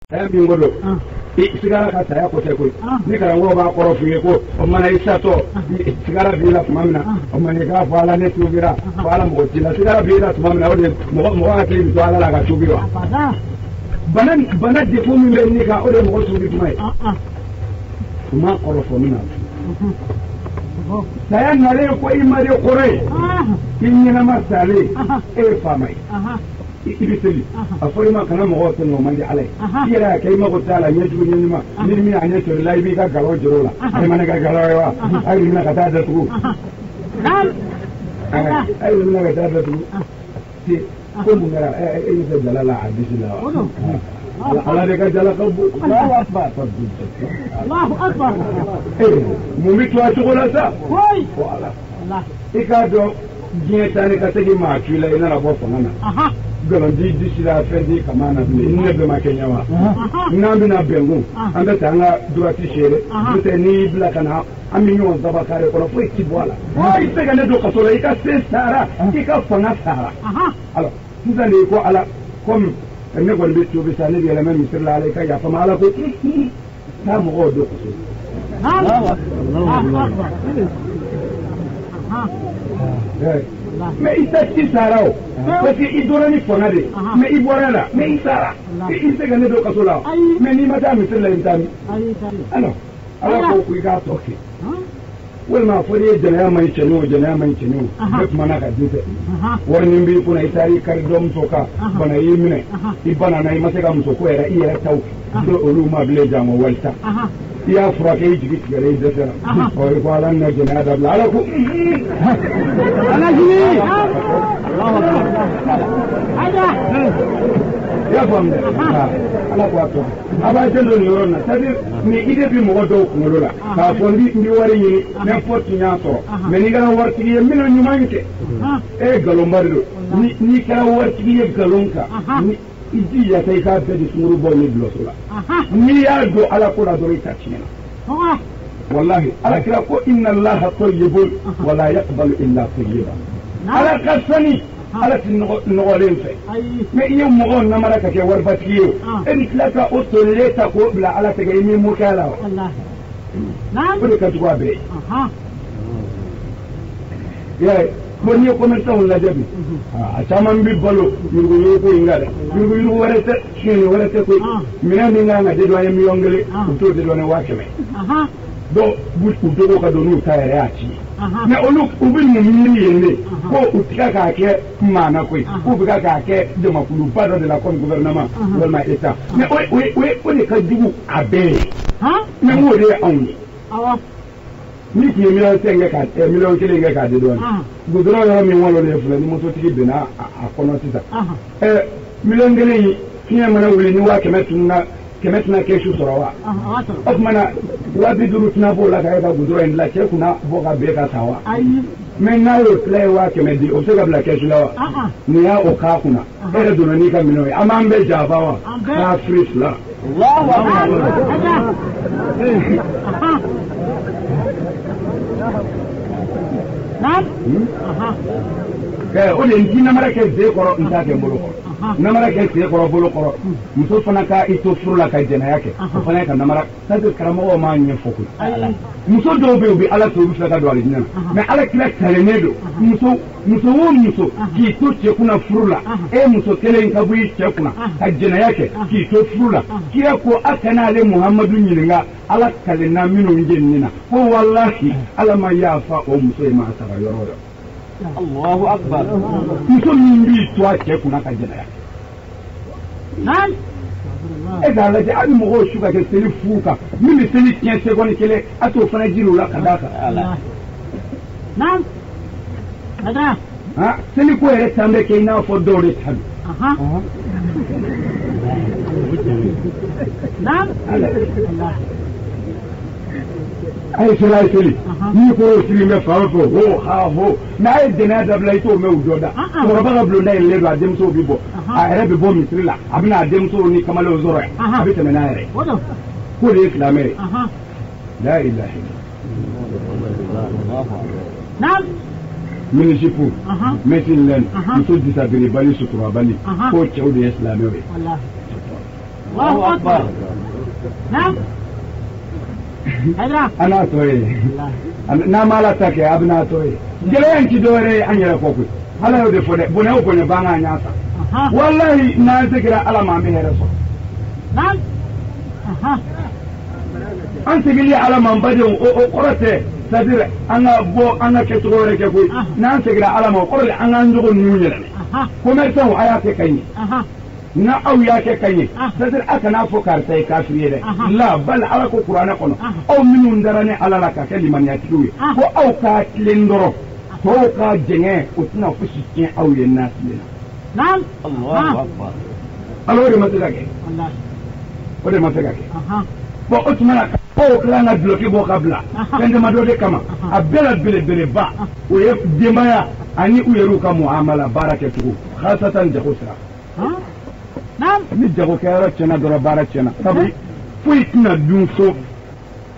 Bingolo. Sigara ka saya ko te ko ni karango ba ko fiye ko o mana isato sigara bila mamna o mane ka fala ne tubira fala mo tila sigara bila mamna o de mo akili to ala ga tubira bana de ko mi ni ka o de mo tubi tumai kuma ko fo mina saya nare ko imare kore kinyina masale e famai ibiseli afori ma kana mo hoto no mandi alai kira kai ma ko tala nyeju nyi ma ni anya to live ka galo joro la ai mana ka galo wa ai ni na ka ta da tu ai ni na ka ta da tu ti ko mu ngara ai ni se dalala hadisila ala de ka dala ko Allahu akbar Allahu akbar mu mitu a chokola sa hoy wala Allah ikado jietane ka tegi ma tuila ina na bo fona Galandi disila fendi kamana bile inne be makenya wa nambi na bengu anda tanga durati shere bute ni bla kana aminyo zaba kare ko fo ikibwala itega ne do kasola ika se sara ika fona sara alors nzali ko ala comme ne ko be to be sane bi elema misir la alayka ya fama ala ko ta mo do ko mais il s'est sarao parce que il donne ni fonade mais il boira là mais il sara il se gagne do kasola mais ni mata mi tella intami alors ko ku ga toke wala fori jana mai chenu duk mana ka dite warni bi kuna itari kar dom soka bana yimne ibana na imase ga musoko era iya tau do oluma bile jamo walta ya fura kai jigi gare da sara ko ko alan na jana da ala ku ala jini Allahu akbar ada ya famde ala ko ato aba jelo ni ronna c'est-à-dire ni ide bi mo do ko lola ka fondi ndi wari ni n'importe nya so mais ni gara warti ye mino nyumanke e galombardo ni ka warti ye galonka ni iji ya kai ka be di suru bo ni blosola ni ya do ala ko la do itachina wallahi ala kira ko inna allaha tayyibun wa la yaqbalu illa tayyiban ala kasani ala tin no len fe mais iyo mo on namara ka ke war batiyo en klaka o to leta ko bla ala te gay mi mo kala Allah na ko ka tuwa be ya ko ni ko men taw la jabi a chaman bi balo yurgo ko ingada yurgo warete shini warete ko mina ninga na de do ay mi yongale to de do ne wakeme do bu do ka do no tayre achi mais olu ubin mu miri yende ko utika ka ke mana ko ubika ka ke de makulu pas de la con gouvernement gouvernement état mais o ne ka digu abe mais mo de awni awa ni ki million tenga ka million kile ka de don gudro yo mi wolo le fula ni mo so tigi bena a kono tita million gele yi kinya mana wuli ni wa kemetna keshu sorawa mana wabi duru tuna bola ka ga gudro en la ke kuna boga be ka sawa mais na yo play wa kemedi o se ga bla keshu lawa ni ya o ka kuna ere duru ni ka mino amambe java wa ka fris la Allahu akbar o le ntina mara ke ze koro nta ke mbolo koro namara ke ze koro bolo koro muso fana ka ito furula ka jena yake o fana ka namara sadu karamo o ma nye foku muso do be obi ala to rufa ka do alijina mais ala kila kalenedo muso ki to che kuna furula muso kele nka bui che kuna ka jena yake ki to furula kiya ko akana le muhammadu nyilinga ala kalena minu njenina ko wallahi ala ma yafa o muso ma sara yoro Allahu akbar muso mbi to ake kuna ka jena yake nan ega la je abi mo shuga ke seli fuka mimi seli 15 secondes kele ato fana jiru la kadaka nan ada seli ko ere tambe ke ina fo dole tan nan ay seli ni ko sili me farfo ho ha ho na e dena da blai to me ujoda ko ba ga blonda ile do adem so bibo a ere be bo mitrila abina adem so ni kamalo zoro abi te mena ere ko le islamere la ilaha illallah nam munisipu metin len to disabili bali sutura bali ko chewde islamere wallahi الله أكبر نعم هذا أنا توي نعم على تكي أبنا توي جلين كدوري أني ركوكي هلا يودي فودي بنيو بني بانا نياسا والله نازكرا على ما بيهرسو نعم أنت قلي على ما بدو قرته c'est-à-dire an ka kɛcogo wɛrɛ kɛ koyi n'an segira ala ma o kɔrɔ de an k'an jogo ninnu yɛlɛmɛ commerçant a y'a kɛ ka ɲɛ na aw y'a kɛ ka ɲɛ c'est-à-dire a kana fɔ karisa ye kafiri ye dɛ la bali ala ko kuranɛ kɔnɔ aw minnu dara ni ala la ka kɛ limaniyatigiw ye ko aw k'a tilen dɔrɔn tɔw ka jɛngɛ o tɛna fosi tiɲɛ aw ye naasi la ala o de ma se ka kɛ o de ma se ka kɛ bon o tuma na o kila na bloqué bɔ ka bila fɛn damadɔ de kama a bɛɛ la belebeleba o ye denbaya ani u yɛrɛw ka muamala baara kɛcogo xaasatan jago sira ni jagokɛyɔrɔ tiɲɛna dɔrɔn baara tiɲɛna sabu foyi tɛna dun so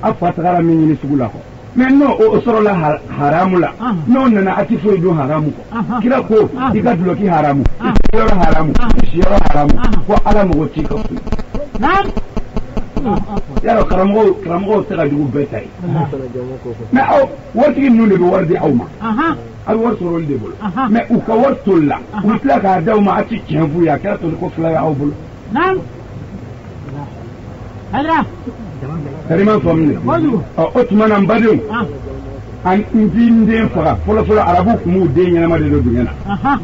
a fa tagara min ɲini sugu la kɔ mais n'o o sɔrɔla haramu la n'o nana a ti foyi dun haramu kɔ kira ko i ka duloki haramu i siyɔrɔ haramu i siyɔrɔ haramu ko ala mɔgɔ t'i ka foyi yaro karamɔgɔw tɛ ka jugu bɛɛ ta ye mais aw waritigi ninnu de bɛ wari di aw ma a bɛ wari sɔrɔ olu de bolo mais u ka wari toli la u bɛ tila k'a d'aw ma a ti tiɲɛ f'u ye a kɛra toli ko fila ye aw bolo karima faamu o tuma na n badenw an n den faga fɔlɔfɔlɔ arabu tun b'u den ɲɛnama de don dunya na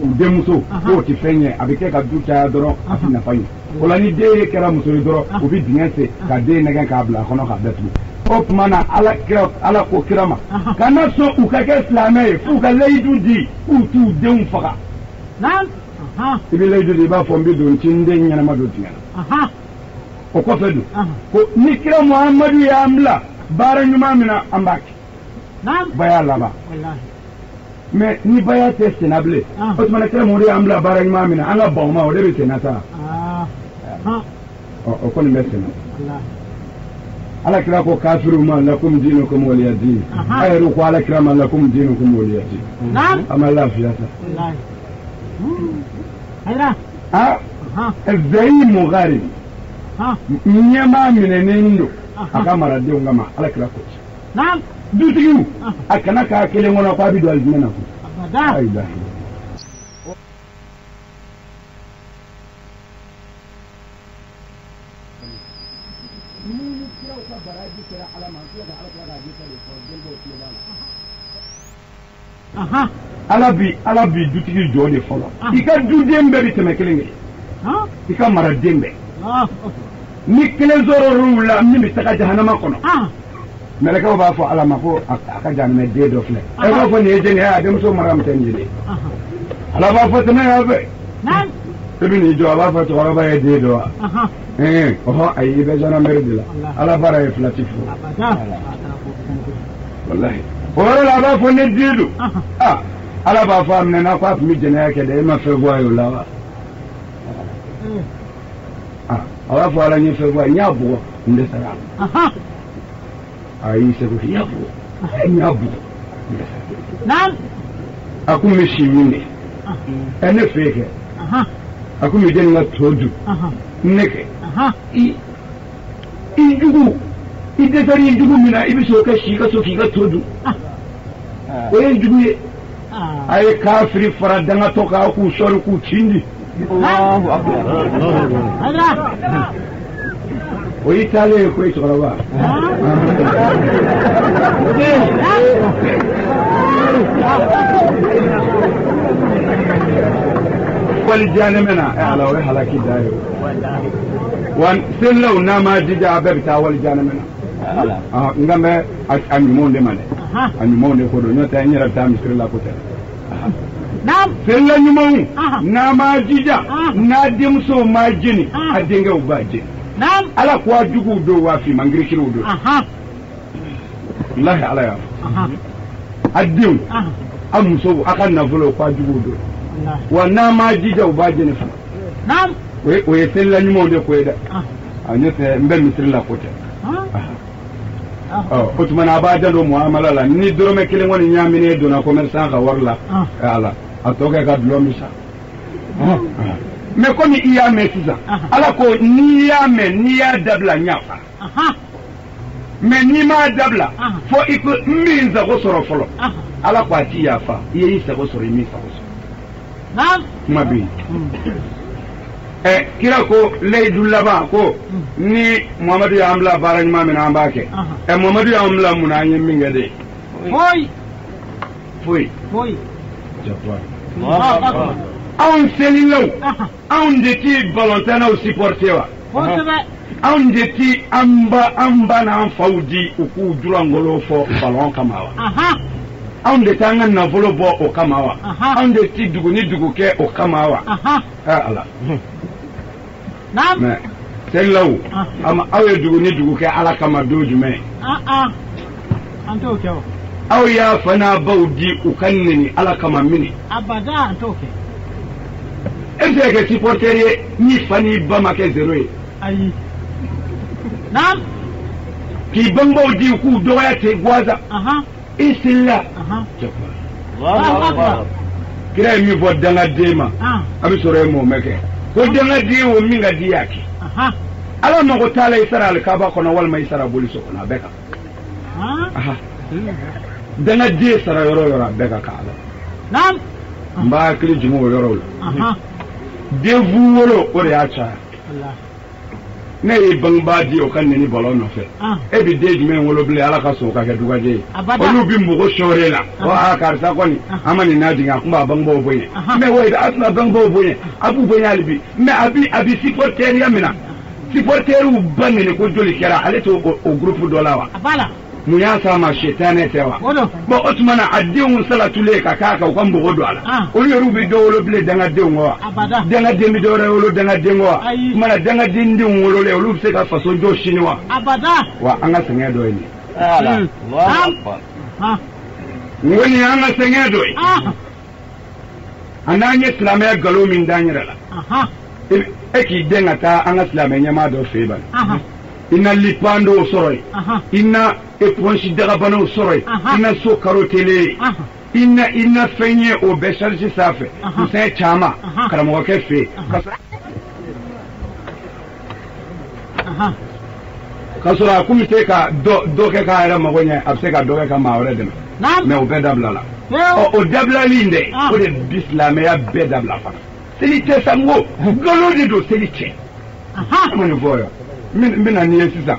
u denmuso k'o tɛ fɛn ye a bɛ kɛ ka du caya dɔrɔn a tɛ nafa ye o la ni den ye kɛra muso ye dɔrɔn u bɛ dingɛ sen ka den nɛgɛn k'a bila a kɔnɔ k'a datugu o tuma na ala ko kira ma ka na sɔn u ka kɛ silamɛ ye f'u ka layidu di k'u t'u denw faga i bɛ layidu di i b'a fɔ n bɛ don n ti n den ɲɛnama don dingɛ na o kɔfɛ dun ko ni kira muhamadu y'an bila baara ɲuman min na an b'a kɛ baya laban mais ni baya tɛ senna bilen o tuma na kira muhamadu y'an bila baara ɲuman min na an ka ban o ma o de bɛ senna sa o kɔni bɛ senna ala kira ko kafiru ma lakum dinukum waliya din a yɛrɛ ko ala kira ma lakum dinukum waliya din a ma lafiya sa zayi mugari ɲɛmaa minɛnen don a ka maradenw kama ala kira ko ci dutigiw a kana k'a kelen kɔnɔ k'a bɛ don alijinɛ na ko ala bi dutigi jɔ de fɔlɔ i ka duden bɛɛ bɛ tɛmɛ kelen kɛ i ka maraden bɛɛ ni kelen sɔrɔ la min bɛ taga jahanama kɔnɔ mɛlɛkɛw b'a fɔ ala ma ko a ka jahanama den dɔ filɛ e b'a fɔ nin ye jɛngɛ a denmuso mara min tɛ nin ye ala b'a fɔ tɛmɛ yan fɛ e bɛ n'i jɔ a b'a fɔ cɛkɔrɔba ye den dɔ wa ɔhɔ ayi i bɛ gendarmerie de la ala baara ye fila ti fo walahi o yɔrɔ la a b'a fɔ ne den don ala b'a fɔ a minɛ n'a ko a tun bɛ jɛnɛya kɛ dɛ e ma fɛn fɔ a ye o la wa a b'a fɔ ala n ye fɛn fɔ a ye n y'a bugɔ n dɛsɛra a y'i seko n y'a bugɔ n y'a bugɔ n dɛsɛra a ko n bɛ si min kɛ ne fɛ kɛ a ko n bɛ jɛni n ka to dun ne kɛ i jugu i dɛsɛra i jugu min na i bɛ se o kɛ si ka so k'i ka to dun o ye jugu ye a ye kafiri fara dangatɔ k'a k'u sɔri k'u cindi o y'i taalen ye koyi cɛkɔrɔba wali janɛmɛ na ala o ye halaki da ye wa selilaw n'a ma jija a bɛɛ bɛ taa wali janɛmɛ na n kan bɛ a ɲumanw de ma dɛ a ɲumanw de ko don n'o tɛ n yɛrɛ bɛ taa misiri la ko tɛ selila ɲumanw n'a ma jija n'a denmusow ma jeni a denkɛw b'a jeni ala ko a juguw don waa finman girikiriw don wallahi ala y'a fɔ a denw a musow a ka nafolo ko a juguw don wa n'a ma jija u b'a jeni fana o ye selila ɲumanw de ko ye dɛ n'o tɛ n bɛ misiri la ko tɛ o tuma na a b'a janto muamala la ni dɔrɔmɛ kelen kɔni ɲaaminen donna commerçant ka wari la ala a tɔ kɛ ka dulɔ min sa mais comme il y a mais sisan ala ko ni ya mais ni ya dabla nyafa mais ni ma dabla fo iko minza ko soro folo ala ko ati ya fa yi sa ko soro mi sa ko naam mabi kira ko leydul laba ko ni Muhammadu ya amla barani ma min ambake Muhammadu ya amla munanye minga de foi jabbar on selilo on de ti balontana o supporter wa on de ti amba na faudi ku durangolo fo balon kamawa on de tanga na volo bo o kamawa on de ti dugu ni dugu ke o kamawa ala naam selilo ama awe dugu ni dugu ke ala kama doju me anto ke aw ya fana baudi ukannini ala kama mini abada anto ke est-ce que supporter ni fani bama ke zero yi ayi naam ki bango di ku doya te gwaza isilla kira mi vo danga dema abi sore mo meke ko danga di wo minga di yaki ala ma ko tala isara al kaba kono wal ma isara boliso kono beka danga di sara yoro beka kala naam mba kili jumo yoro devu wolo o ya cha ne yi bangba di o kan ni bolo no fe e bi de me wolo ble ala ka so ka ke duga de olu bi mbo shore la o a karsa ko ni amani na dinga kuma bangba o boye me wo da asna bangba o boye abu boye ali bi me abi supporter ya mina supporter u bangene ko joli kera ale to o groupe dolawa abala mu ya sama shetane tewa bo otmana addewu salatu le ka ko mbo godo ala o yoru bi do wolo ble danga de ngwa danga de mi do re wolo danga de ngwa mana danga dindi wolo le wolo se ka faso do shinwa abada wa anga senge do ni ala Allahu akbar woni anga senge do ananye islamaya galo min danyira la eki denga ta anga islamaya ma do feban ina lipando soroi ina eponsi dagabano soroi ina so karotele ina fenye o besharji safe sai chama karamo ke fe kasura kumite ka do ke ka era magonya abse ka do ke ka mawre dem me o bedabla la o dabla linde o de bislame ya bedabla fa selite sango golodi do selite manu voyo min ani sisan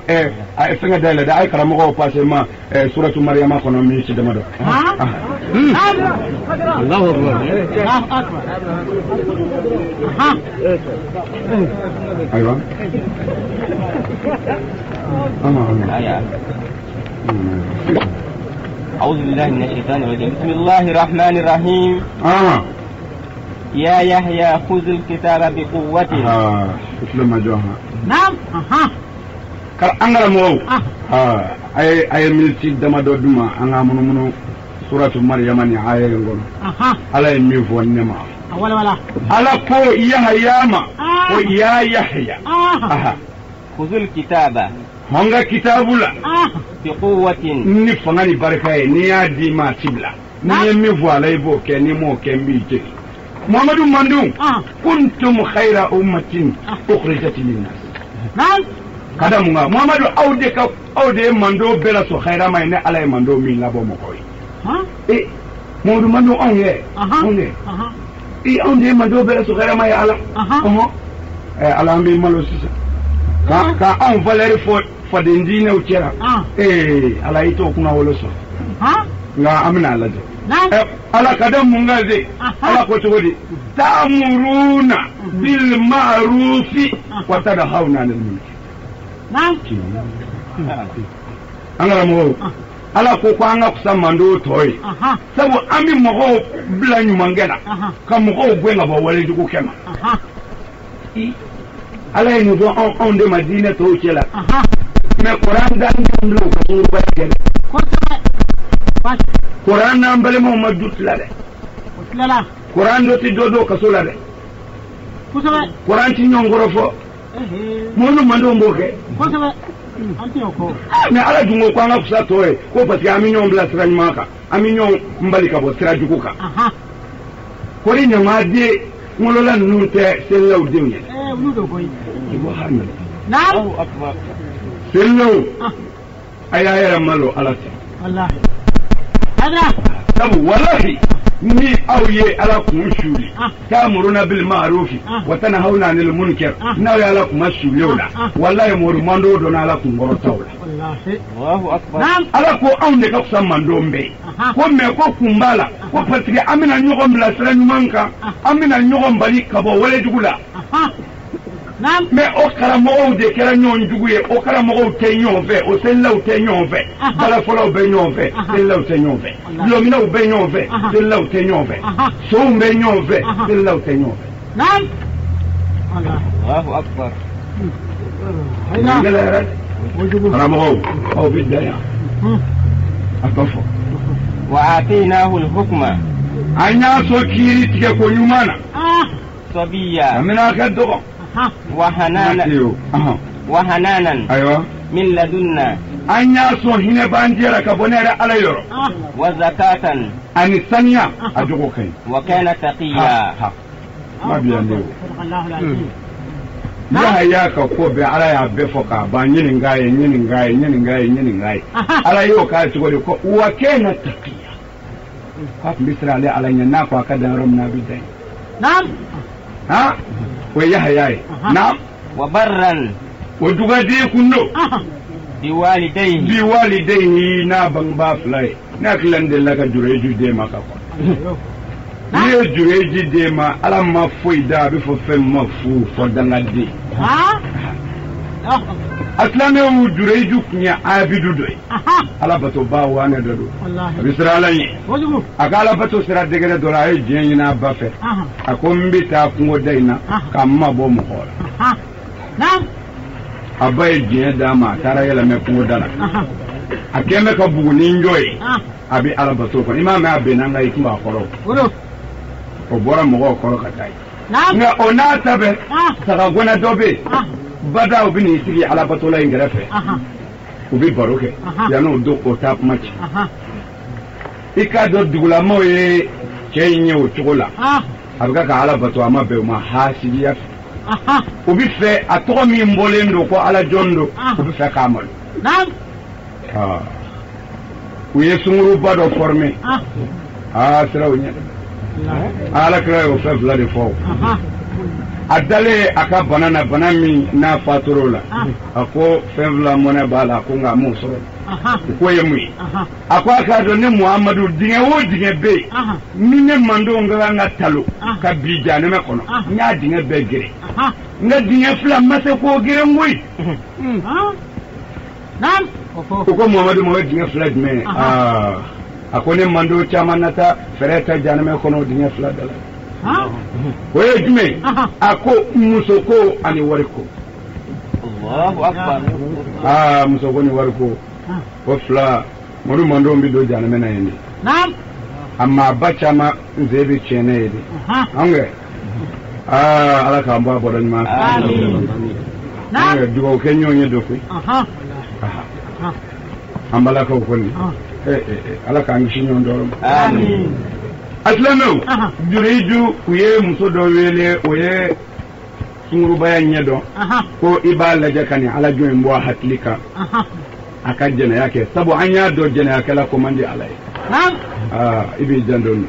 ay fenga dala da ay karamo passé ma suratu maryama kono mi ci dama do Allahu akbar aywa أعوذ بالله من الشيطان الرجيم بسم الله الرحمن الرحيم يا يحيى خذ الكتاب بقوة اسلم جوها نعم kar angara mo ay milti dama do duma anga muno suratu maryama ni aya ngol ala mi vonnema wala ala ko yahya ko ya yahya khuzul kitaba honga kitabula bi quwwatin ni fangani barakaye ni ya di ma tibla ni mi voila ibo ke ni mo ke mbi je muhammadu mandum kuntum khayra ummatin ukhrijat lin-nas na'am kada munga muhammadu aude mando bela so khayra mai ne alay mando min labo mo koy muhammadu mando onye onde mando bela so khayra mai ala ala mbi malo sisa ka on valeri fo de ndine o cera ala ito kuna wolo so nga amna ala de ala kada munga de ala ko to godi ta'muruna bil ma'rufi wa tadhauna 'anil munkar angara mo ala ko anga kusamando toy sabu ami mo bla nyumangena kam mo gwenga bo wale juku kema ala ni do on de madina to chela me quran dan ndlo ko suru ba gele quran nambale mo madut la de quran do ti do ka sola de quran ti nyongoro fo mono mando mboke mais ala dungo ko anga kusa toy ko parce que ami nyom bla tranyma ka ami nyom mbali ka bo trajuko ka ko ri nyama de ngolola nu te selaw dinya wulu do koy subhanallah na'am Allahu akbar. selaw ayaya malo alati wallahi hada tabu wallahi ni awye ala kun shuli ta'muruna bil ma'ruf wa tanhauna 'anil munkar na ya ala kun shuli wala wallahi moru mando do na ala kun gorotawla wallahi Allahu akbar. na'am ala ko awne ka kusan mando mbe ko me ko kumbala ko patri amina nyogom bla sala nyumanka amina nyogom bali kabo wala dugula na'am mais o karamogo de kera ñoon juguye o karamogo te ñoon fe o sellaw te ñoon fe bala folaw be ñoon fe sellaw te ñoon fe lominaw be ñoon fe sellaw te ñoon fe sow be ñoon fe sellaw te ñoon fe na'am wallahi Allahu akbar. ngala karamogo aw bi daya akafo Wa atinahu al-hukma anya so kiri tige ko nyumana sabiyya amina ka dogo wa hananan aywa min ladunna anya so hine banjera ka bonere ala yoro wa zakatan ani sanya ajogo kai wa kana taqiyya. ma biya ne Allahu alazim ya ya ka ko be ala ya be foka ba nyini ngaye ala yo ka ci gode ko wa kana taqiya ka misra ale ala nyana ko ka da ram na bi dai na'am ha ko ya hayaye na'am wa barran wa duga de kunno bi walidayhi na bang ba flay na klande la ka jureju de maka ko ni jureji de ma ala ma foida bi fo fem ma fu fo danga de aslame wu jureju kunya abidu doy ala bato ba wana dodo bisrala yi akala bato sira degere dola ay jenyina ba fe akombi ta kungo daina kamma bo mo hola na'am abaye jenya dama tara yala me kungo dala akeme ka bugu ni njoy abi ala bato ko imama abe nanga ikuma koro o bora mo ko ka tay nga ona tabe saka gona dobe bada obini sigi ala bato la ingrefe ubi baroke yano do o tap match ikado dugula moye kenye o chokola abuka ka ala bato amabe ma hasidi ya ubi fe atoko mi mbolendo ko ala jondo ubi fe kamal na'am uye sunguru bado formé sira unya ala kra o fe vlade fo adale aka banana banami na fatorola ako fevla mona bala ko nga muso ko yemi ako aka do ne muhammadu dinge wo dinge be mine mando nga talo ka bija ne me kono nya dinge be gere nga dinge fla mase ko gere ngoy na'am ko muhammadu mo dinge fla me ako ne mando chamanata fereta janame kono dinge fla dala oye jume ako musoko ani wariko Allahu akbar. musoko ni wariko o fla modu mando mbi do jana mena yende na'am amma bachama nzebi chene yede ange ala ka mbo bodan ma na'am dugo kenyo nyedo ko ambala ko koni ala ka ngi shinyo ndoro Amin. aslamo jureju kuye muso do wele oye sunguru baya nyedo ko ibala jakani ala joy mbo hatlika akajena yake sabu anya do jena yake la komandi alay ibi jandon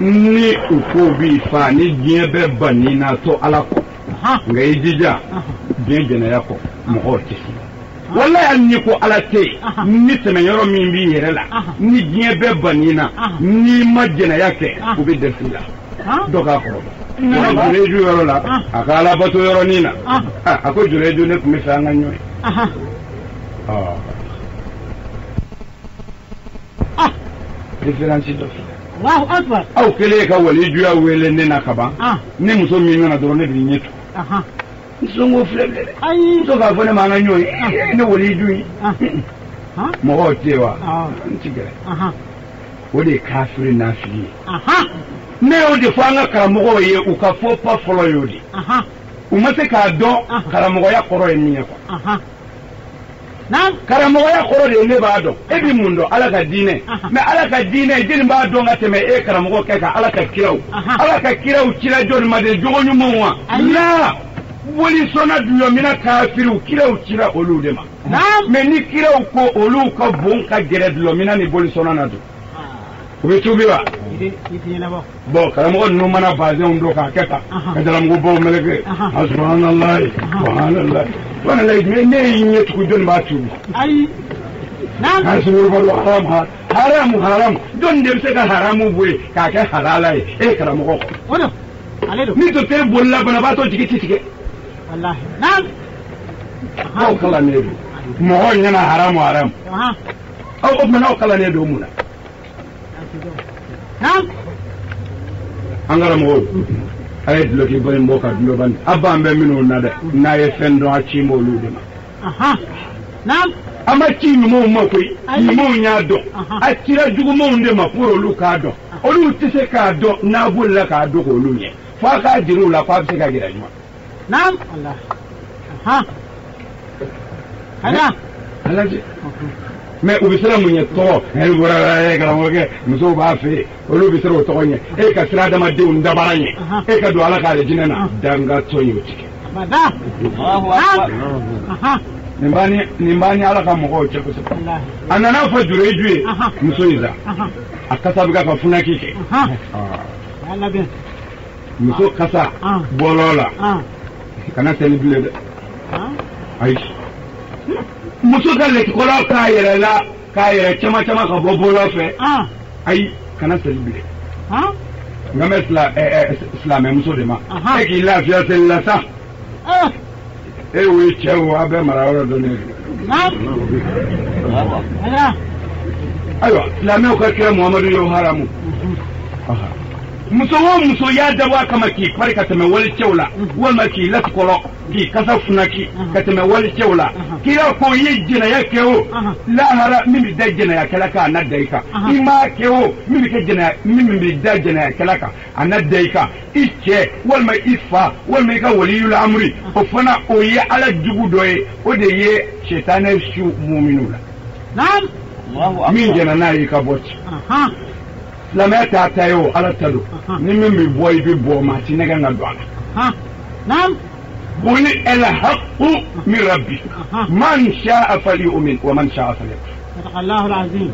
ni uko bi fa ni giebe bani na to ala ko ngai jija jena yako mo hotisi wallahi anni ko ala te ni teme yoro min bi yere la ni giebe bani na ni majena yake ko be defila doka ko jureju yoro la akala bato yoro nina ako jureju ne kumi fa nganyo différence do Allahu akbar aw kele ka wali juya wele ne nakaba ne muso mi na do ne bi nyetu songo flebe ay to ka fone ma nganyo ne wali juyi mo hotewa ntigere wodi kafiri na fi ne odi fanga karamogo ye ukafo pa folo yodi umase ka do karamogo ya koro emiye ko Naam. Karamogoya koro de ne b'a dɔn. E bi mun dɔn Ala ka diinɛ. Mais Ala ka diinɛ jeli b'a dɔn ka tɛmɛ e karamɔgɔ kɛ ka Ala ka kiraw. Ala ka kiraw cira jɔni ma de jogo ɲumanw wa? La woli sɔnna dulɔmina kafiriw kiraw cira olu de ma. Naam. Mais ni kiraw ko olu ka bon ka gɛrɛ dulɔmina ni boli sɔnna na don. U bɛ tuubi wa? Bon karamɔgɔ ninnu mana bazɛnw don k'a kɛ tan ka jalamugubaw meleke subhanallah subhanallah subhanallah ne y'i ɲɛ tugu jɔnni b'a tuubi. Ayi. Naam. K'a sungurubɔ don haramu jɔnni de bɛ se ka haramu bɔ yen k'a kɛ halala ye e karamɔgɔ. O don ale don. ni docteur bolila banabaatɔ jigi tɛ tigɛ. Walahi. Naam. aw kalannen don mɔgɔw ɲɛna haramu. aw o tuma aw kalannen don mun na. Naam. an karamɔgɔw a ye duloki bɔ in bɔ ka dulo bani a b'an bɛ minnu na dɛ n'a ye fɛn dɔn a ci ma olu de ma. Naam. a ma ci ɲumanw ma koyi ɲumanw y'a dɔn a cira jugumanw de ma pour olu k'a dɔn olu tɛ se k'a dɔn n'a bolila k'a dɔn k'olu ɲɛ fo a k'a dir'u la k'a bɛ se ka gɛrɛ ɲuman. Naam. Allah. Alhaji mais u bɛ siran mun ɲɛ tɔgɔ e bɔra karamɔgɔkɛ musow b'a fɛ yen olu bɛ siran o tɔgɔ ɲɛ e ka sira adamadenw dabara ɲɛ e ka don Ala k'ale jinɛ na dangatɔ y'o tigɛ. nin b'a ni Ala ka mɔgɔw cɛ kosɛbɛ. a nana fɔ Jureju ye muso in sa a kasa bɛ ka funaki kɛ. muso kasa bɔlɔ la kana tɛni bilen dɛ ayi. muso ka lekikɔlaw k'a yɛrɛ la k'a yɛrɛ caman ka bɔ bɔlɔ fɛ ayi kana seli bilen. nka n bɛ silamɛ muso de ma e k'i lafiya seli la sa e o ye cɛ o a bɛ mara yɔrɔ dɔ ne. ayiwa silamɛw ka kira Muhamadu y'o haramu. muso o muso y'a dabɔ a kama k'i pari ka tɛmɛ wali cɛw la walima k'i latikɔlɔ k'i kasa funaki ka tɛmɛ wali cɛw la kira ko i ye jɛnɛya kɛ o lahara min bɛ da jɛnɛyakɛla kan a na da i kan i m'a kɛ o min bɛ da jɛnɛyakɛla kan a na da i kan i cɛ walima i fa walima i ka waliyul amri o fana o ye Ala jugu dɔ ye o de ye sɛtanɛ su muminu la min jɛnɛ n'a ye ka bɔ ci. silamɛya t'a ta ye o Ala ta don ni min bɛ bɔ i bɛ bɔ maa si nɛgɛ ka don a la. قل الحق من ربي من شاء فليؤمن ومن شاء فليكفر. صدق الله العظيم.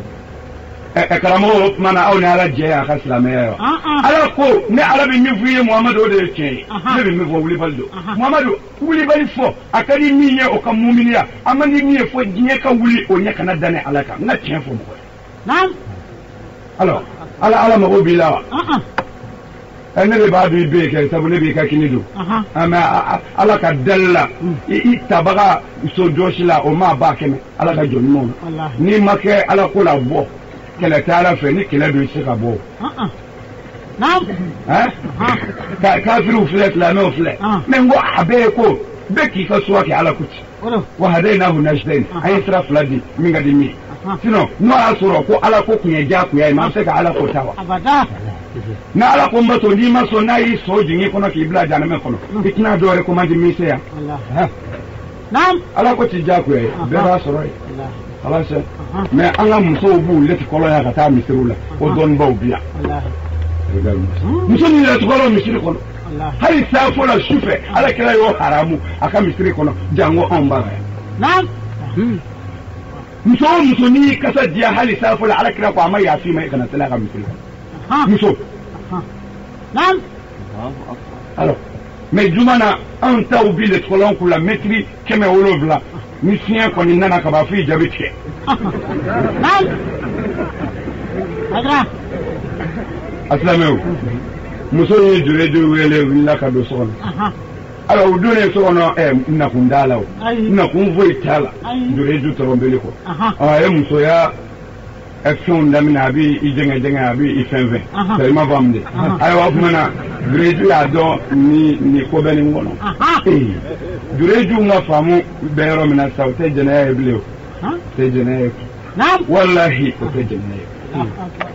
karamɔgɔ mana aw ni Ala jɛ a ka silamɛya wa. Ala ko ne Ala bɛ min f'i ye Muhamadu o de ye tiɲɛ ye ne bɛ min fɔ wulibali don. Muhamadu wulibali fɔ a ka di min ye o ka muminiya a man di min ye fɔ diɲɛ ka wuli o ɲɛ kana danne Ala kan n ka tiɲɛ fɔ mɔgɔ ye. alors Ala mago b'i la wa. ne de b'a dɔn i bɛ yen kɛ sabu ne b'i ka kini don. mais Ala ka dali la i tabaga sojɔsi la o maa ba kɛmɛ Ala ka jɔ ɲumanw na n'i ma kɛ Ala ko la bɔ kɛlɛ tɛ Ala fɛ ni kɛlɛ don i se ka bɔ. kafiriw filɛ silamɛw filɛ mais n ko a bɛɛ ye ko bɛɛ k'i ka suwa kɛ Ala ko ci wa hadaynahu najdayn an ye sira fila di min ka di min ye sinon n'o y'a sɔrɔ ko Ala ko kun ye diyagoya ye maa bɛ se ka Ala ko ta wa. na Ala ko n bɛ sɔn n'i ma sɔn n'a y'i sɔn jigin kɔnɔ k'i bila jahanama kɔnɔ i tɛna dɔ wɛrɛ commande min se yan. Ala ko ti diyagoya ye bɛɛ b'a sɔrɔ ye Ala sɛ mais an ka musow b'u letikɔlɔ yan ka taa misiriw la o dɔnnibaw bi yan. muso min letikɔlɔ misiri kɔnɔ hali saafo la su fɛ Ala kɛra y'o haramu a ka misiri kɔnɔ jango anw b'a la yan. muso o muso n'i y'i kasa diya hali saafo la Ala kɛra ko a ma yafa i ma i kana seli a ka misiri kɔnɔ. muso. alors mais juma na anw taw bi letikɔlɔn k'u la mɛtiri 700 ni fiɲɛ kɔni nana ka ban fo i jaabi tigɛ. asilamɛw muso ye Jureju wele wulila ka don so kɔnɔ. alors o donnen so kɔnɔ nakun t'a la o nakun foyi t'a la Jureju tɔrɔnbele kɔ. a ye musoya fɛnw daminɛ a b'i jɛngɛ a b'i fɛn i ma faamu de. ayiwa o tuma na Jureju y'a dɔn ni ko bɛ nin kɔnɔ. Jureju ka faamu bɛ yɔrɔ min na sisan o tɛ jɛnɛya ye bilen o tɛ jɛnɛya ye walahi o tɛ jɛnɛya ye.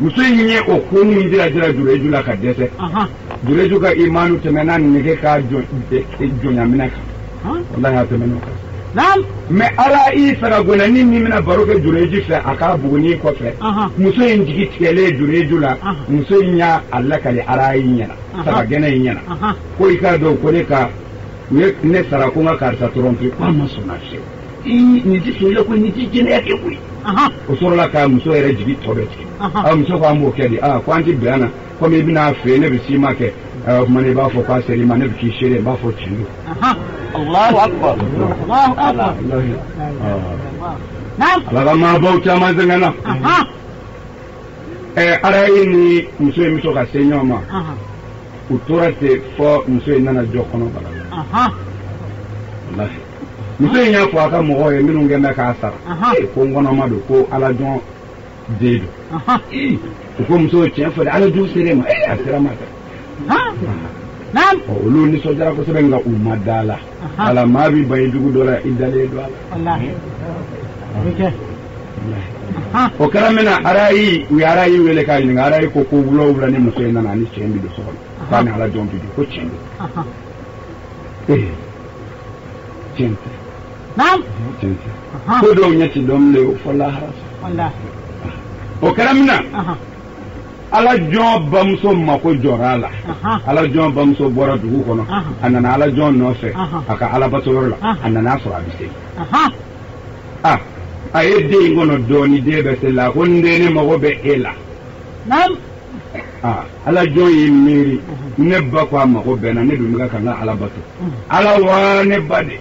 muso in ye o ko min jira Jureju la ka dɛsɛ Jureju ka imanu tɛmɛna nege k'a jɔnya minɛ kan walahi a tɛmɛna o kan. Naam. Mais ala i sara gona ni mina baroke jureji fe aka buguni ko fe muso in jigi tigele jureju la muso in ya alla kali ara yinyana sara gena yinyana ko ika do ko ne ka ne sara ko nga karta trompe ko ma sona fe ni ti so ko ni ti jene yake ku o soro la ka muso ere jigi tobe ti muso ko amu kedi ko anti biana ko me bina fe ne bi sima ke mane ba fo ka seri mane bi shere ba fo chindu Allahu akbar. Allahu akbar. Naam. Ala ma bauta mazangana. Ara ini muso mi so ka senyo ma. Utorate fo muso nana jokono bala. Wallahi. Muso nya fo aka mo hoye minu ngenda ka asara. Ko ngono ma do ko ala jon dedo. Ko muso chen fo ala du sere ma asira ma. Naam. Olu ni so jara ko sebe nga umadala. Ala mabi bay dugu dola idale do ala. Wallahi. Okay. O karamena arayi wi arayi wele kay ni arayi ko ko wulo wula ni muso nana ni chembi do so. Bani ala jombi ko chembi. Chembi. Naam. Chembi. Ko do nyati dom le fo la haras. Wallahi. O karamena ala jon bamso mako jorala ala jon bamso bora dugu kono anana ala jon no fe aka ala batorla anana so abise aye de ngono doni de be sela honde ne mago be ela nam ala jon yimiri ne ba ko mako be na ne dum ga kan ala bato ala wa ne bade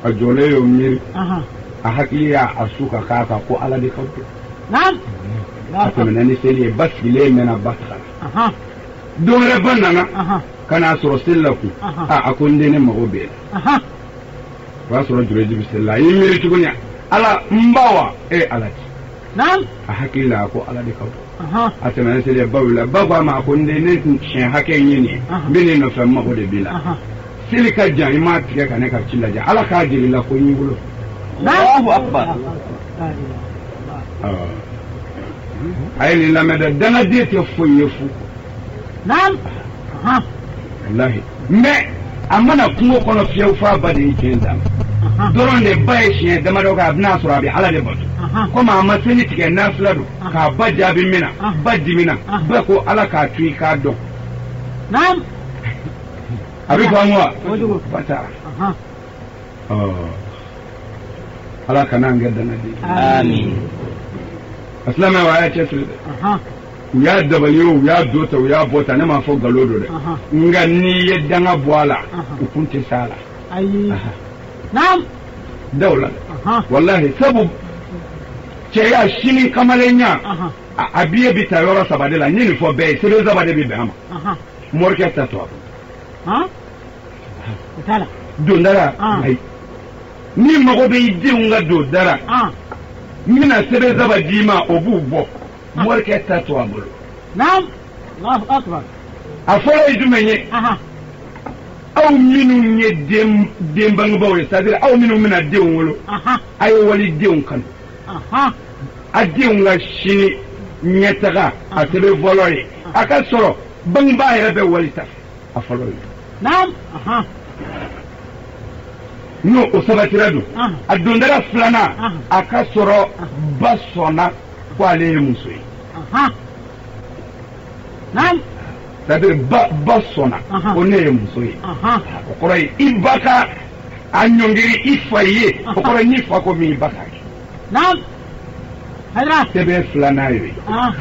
a jole yo miri a hakliya asuka kaka ko ala de kawto nam atamani seli basile mena batka dore banana kana soro sellaku akunde ne magobe wa soro jureji bisilla yimiri tugunya ala mbawa alati nam hakila ko ala de kaw atamani seli bawla baba ma akunde ne shen haken yini bini no famma ko de bila silika jaima tiga kana ka cilaja ala ka dirila ko nyulo Allahu akbar. ayni lameda dana dete foyefu nam wallahi mais amana kungo kono fiyew fa bade kenda doronde baye shie dama do ka abna sura bi ala de batu koma amaseni tike nasladu ka bajabi mina baddi mina bako ala ka tui ka do nam abi ko amwa bata ala kana ngedana di Amin. aslama wa ya ce ya dabaliyo ya dota ya bota ne ma fo galodo de nga ni yedda nga bwala ukunte sala ayi nam dawla wallahi sabu ce ya shini kamalenya abiye bitayora sabadela nyini fo be sero zabade bi bama morke tato tala dondara ay ni mago be idunga dondara mina sere zaba dima obubo morke tato abulu nam Allahu akbar afara idumenye aw minu nye dem bang bawe c'est-à-dire aw minu mina deun wolo ay wali deun kan a deun la shini nyetaga a tebe volore aka soro bang ba yere be wali ta afalo nam no o sabatiradu adondara flana aka soro basona kwale musoi nam c'est-à-dire basona one musoi okora ibaka anyongiri ifaye okora ni fako mi ibaka nam hadra tebe flana yoy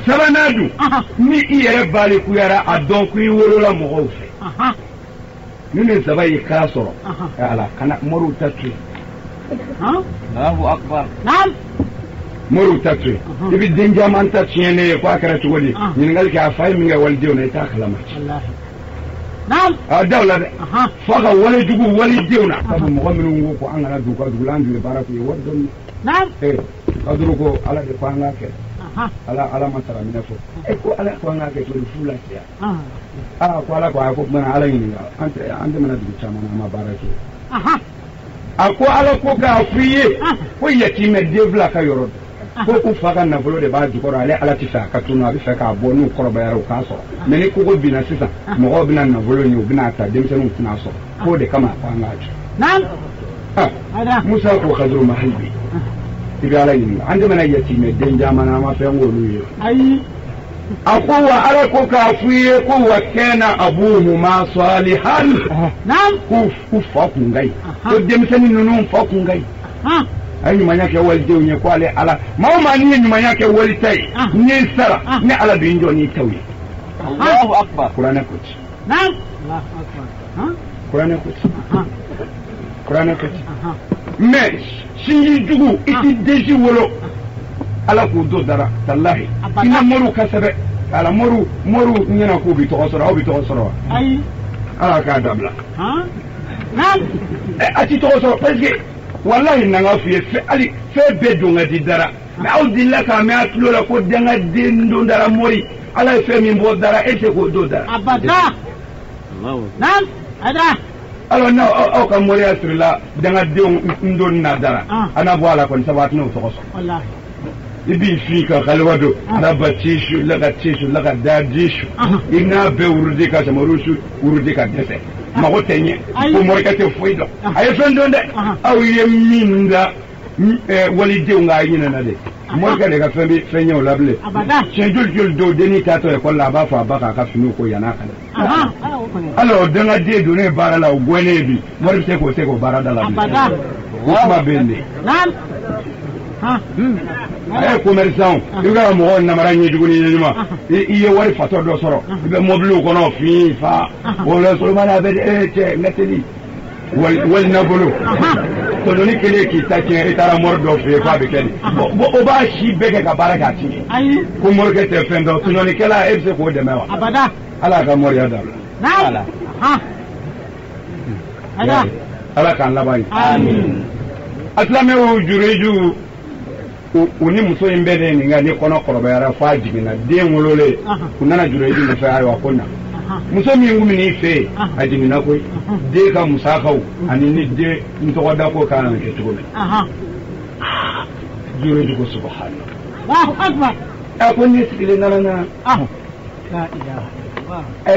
sabanadu ni iyere bali kuyara adon kuyi wolola mo fe nune sabai ka soro ala kana moru tatu Allahu akbar. nam moru tatu ibi denja man ta tiene ko akara to woni ni ngal ka fay mi nga wal diw ne ta kala ma wallahi nam dawla de faga wala jugu wali diw na sabu mo min ngo ko angala du ko du landu baratu wor don nam kaduru ko ala de ko anga ke ala masara mina fo ko ala ko anga ke to fula ya ko ala ko mana ala ni ante mana du chama na ma baratu ako ala ko ka fiye ko yatime devla ka yoro ko ku faga na bolo de ba jukoro ale ala ti fa ka tunu abi fa ka bonu koroba yaro ka so me ni ko bina sisa mo go bina na bolo ni bina ta demse no tuna so ko de kama ko anga nam musa ko khadru mahalbi ibala yin andama yati me denja mana ma fe ngolu yo ako wa ara ko ka fuye ko wa kana abuhu ma salihan nam ku fa ku ngai to dem sani nunu fa ku ngai ay nyuma yake walde unye kwale ala mama ni nyuma yake walitai ni sara ni ala binjo ni tawi Allahu akbar Qur'an kuti nam Allahu akbar Qur'an kuti mais sinji jugu iti deji wolo ala ko do dara tallahi ina moru kasabe ala moru nyina ko bi to soro ay ala ka dabla nam ati to soro parce que wallahi nanga fiye fe be donga di dara mais audilla ka me atlo la ko danga dendo dara mori ala fe min bo dara e se ko do dara abada nam ada alors no o ka mori asrila danga ndon na dara ana bo ala kon sabat no to wallahi ibi fi ka kalwado ana batishu laga dadishu ina be urudi ka samarusu urudi ka dese ma hotenye ko mori ka te foido ay fendo de aw yeminda walide nga yina na de mori ka de ka fembi fenyo lable chenjul do deni ka to e ko la ba fa ba ka finu ko yana kala alors danga de do ne bara la gwene bi mori se ko bara da la wa bende nam ay commerçant iga mo on na maranye juguni nyuma iye wari fato do soro be mobile ko no fi fa wala so mana be te ngateli wal nabulu to doni kele ki ta ke etara mordo fe fa be kele o ba shi be ka baraka ti ay ko morke te fendo to doni kala ebse ko de mewa abada ala ka mor ya dal ala ala kan labai amin atlame o jureju uni muso in bɛ de nin ka ni kɔnɔ kɔrɔbayara f'a jiginna den wololen u nana jureju nɔfɛ ayiwa ko na muso min kun bɛ fɛ a jiginna koyi den ka musakaw ani ni den n tɔgɔ da ko kan ka kɛ cogo min jureju ko subhanallah Allahu akbar a ko ne sigilen nana na la ilaha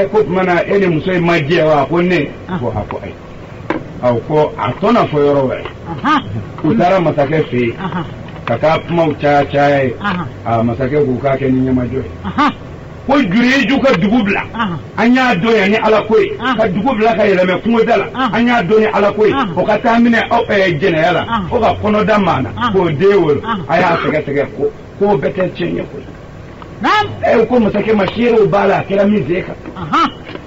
ko mana e ni muso in ma jɛ wa ko ne ko a ko ayi aw ko a tɔna fɔ yɔrɔ wɛrɛ u taara masakɛ fɛ yen kaka kuma caya a masakɛ ko k'a kɛ ni ɲɛmajɔ ye ko jureju ka dugu bila an y'a dɔn yan ni ala ko ye ka dugu bila ka yɛlɛmɛ kungoda la an y'a dɔn ni ala ko ye o ka taa minɛ jɛnɛya la fo ka kɔnɔda maana k'o den wolo a y'a sɛgɛsɛgɛ ko bɛɛ tɛ tiɲɛ ye koyi ko masakɛ ma seerew b'a la a kɛra min sen kan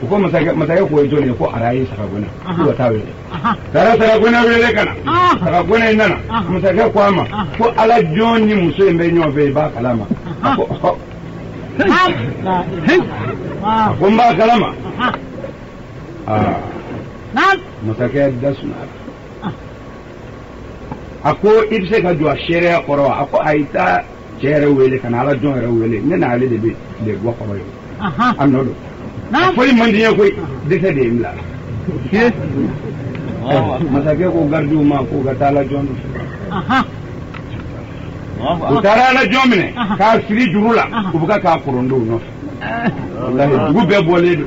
u ko masakɛ k'o ye jɔn ye ko arayi sagagona ko ka taa wele taara sagagona wele ka na sagagona in nana masakɛ ko a ma ko ala jɔn ni muso in bɛ ɲɔgɔn fɛ i b'a kalama a ko n b'a kalama masakɛ da sumaya a ko i bɛ se ka jɔ a seereya kɔrɔ wa a ko a y'i taa cɛ yɛrɛ wele ka na ala jɔn yɛrɛ wele ne n'ale de bɛ gɔ kɔrɔ ye a nɔ don a fɔli man di n ye koyi dɛsɛ de ye n bila masakɛ ko garidiw ma k'u ka taa ala jɔn fɛ u taara ala jɔn minɛ k'a siri juru la u bɛ k'a korondow nɔfɛ walahi dugu bɛɛ bɔlen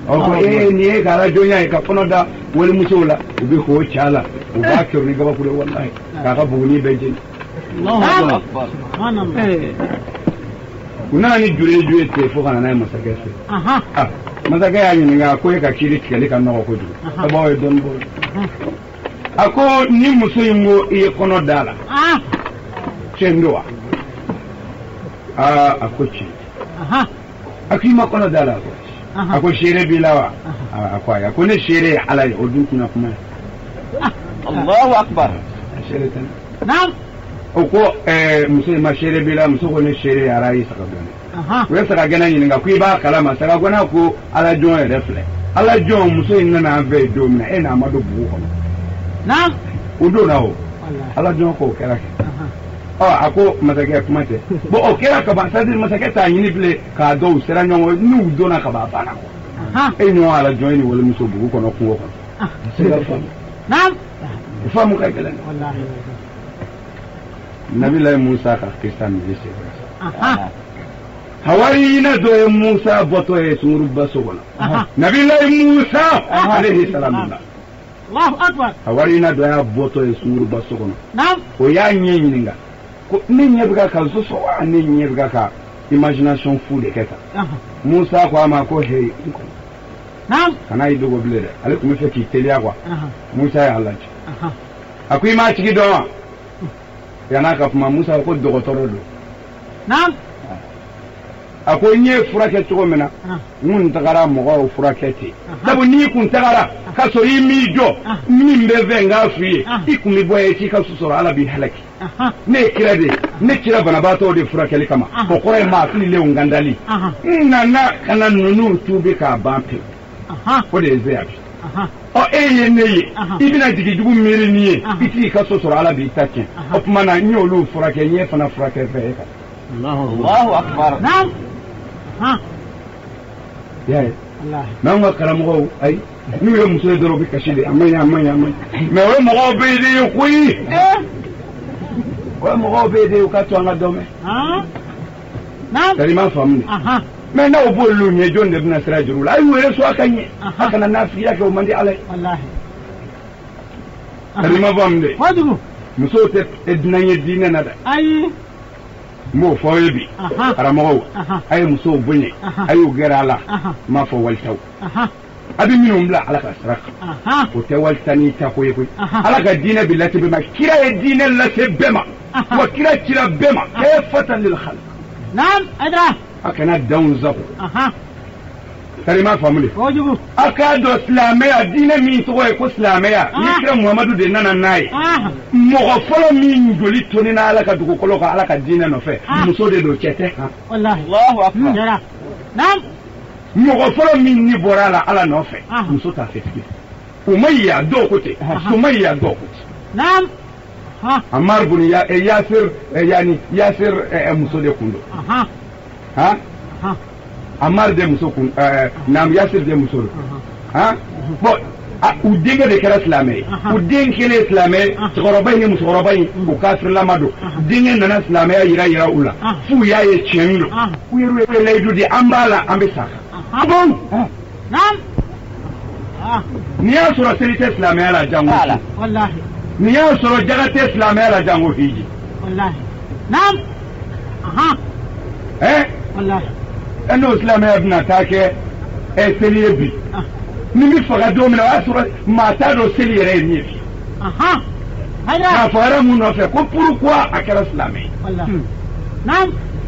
don ko nin ye ka ala jɔnya ye ka kɔnɔ da walimusow la u bɛ k'o ca la u b'a kɛru ni gabakuru ye walahi k'a ka buguni bɛɛ jeni u nana ni jureju ye ten fo ka na n'a ye masakɛ fɛ masakɛ y'a ɲininka ko e ka kiiri tigɛli ka nɔgɔ kojugu a b'aw ye dɔɔnin bɔ a ko ni muso in ko i ye kɔnɔ da la tiɲɛ don wa a ko tiɲɛ a ko i ma kɔnɔ da la a ko seere b'i la wa a ko ayi a ko ne seere ye ala ye o dun kunna kuma ye Allahu akbar seere tɛ o ko muso in ma seere b'i la muso ko ne seere ye ala ye sagagona u ye sagagona ɲininka ko i b'a kalama sagagona ko ala jɔn yɛrɛ filɛ ala jɔn muso in nana an fɛ don min na e n'a ma don bugu kɔnɔ o donna o ala jɔn k'o kɛra kɛ a ko masakɛ kuma tɛ bon o kɛra kaban c'est à dire masakɛ t'a ɲini bilen k'a dɔn u sera ɲɔgɔn n'u donna kaban a banna quoi e ɲɔgɔn ala jɔn ni walimuso bugu kɔnɔ kungo kɔnɔ se ka faamu faamu ka gɛlɛn nabilayi musa ka kisa min bɛ se hawariyina dɔ ye musa bɔtɔ ye sunguruba so kɔnɔ nabilayi musa alayhi salam Allahu akbar. Awari na do ya boto e suru basokono. Naam. O ya nyenyinga. Ko ni nyebga ka zoso wa ni nyebga ka imagination fou de keta. Musa ko ama ko he. Naam. Kana yi dogo blede. Ale kuma fe ki telia kwa. Musa ya halaji. Akui ma chigi do. Yana ka kuma Musa ko dogo toro do. Naam. Akwai nye furake cogo mina mun tagara mɔgɔw furakɛte sabu n'i kun tagara ka sɔrɔ i m'i jɔ min bɛ fɛ n k'a f'i ye I kun bɛ bɔ ye k'i ka su sɔrɔ Ala b'i halaki ne ye kira de ne kira banabaatɔw de furakɛli kama o kɔrɔ ye maa fililenw gandali n nana ka na ninnu tuubi k'a ban pewu o de ye zeya bi ɔ e ye ne ye I bɛna jigi jugu miiri ni ye I t'i ka so sɔrɔ Ala b'i ta tiɲɛ o tuma na n y'olu furakɛ n ye fana furakɛ fɛ e kan Allahu akbar. Naam. Ya n'an ka karamɔgɔw ayi n'u ye muso ye dɔrɔn u bɛ kasi de a man ɲi a man ɲi a man ɲi mais o ye mɔgɔw bɛ ye de ye koyi o ye mɔgɔw bɛ ye de ye u ka to an ka dɔn mɛn c'est-à-dire i m'a faamu de mais n'aw b'olu ɲɛ jɔn de bɛna sira juru la a y'u yɛrɛ so a ka ɲɛ a kana nafigiya kɛ o man di Ala ye c'est-à-dire i m'a faamu de musow tɛ dunan ye diinɛ na dɛ ayi m'o fɔ aw ye bi karamɔgɔw a ye musow bonya a y'u gɛrɛ a la m'a fɔ walitaw a bɛ minnu bila Ala ka sira kan o tɛ walita n'i ta ko ye koyi Ala ka diinɛ bɛ lase bɛɛ ma kira ye diinɛ lase bɛɛ ma wa kira cira bɛɛ ma kaafatan lil khalq naam Aidara a kana danw zago c'est-à-dire i m'a faamu de a k'a dɔn silamɛya diinɛ min tɔgɔ ye ko silamɛya ni kira Muhamadu de nana n'a ye mɔgɔ fɔlɔ min joli tonina Ala ka dugukolo kan Ala ka diinɛ nɔfɛ muso de don cɛ tɛ Allahu akbar. Naam. Mɔgɔ fɔlɔ min ni bɔra la Ala nɔfɛ muso t'a fɛ tigi Umayya dɔw ko ten Sumayya dɔw ko ten naam Ammar bun Yasir muso de kun don Ammar de muso kun naam Yasir de muso don bon u denkɛ de kɛra silamɛ ye u den kelen ye silamɛ ye cɛkɔrɔba in ni musokɔrɔba in u kafirlama don denkɛ nana silamɛya yira u la f'u y'a ye tiɲɛ don u yɛrɛ layidu di an b'a la an bɛ sa bon n'i y'a sɔrɔ seli tɛ silamɛya la jango n'i y'a sɔrɔ jaga tɛ silamɛya la jango hiji n'o silamɛya bɛna taa kɛ seli ye bi ni mi faga don min na o y'a sɔrɔ maa t'a dɔn seli yɛrɛ ye min ye k'a fɔ yɛrɛ mun nɔfɛ ko pourquoi a kɛra silamɛ ye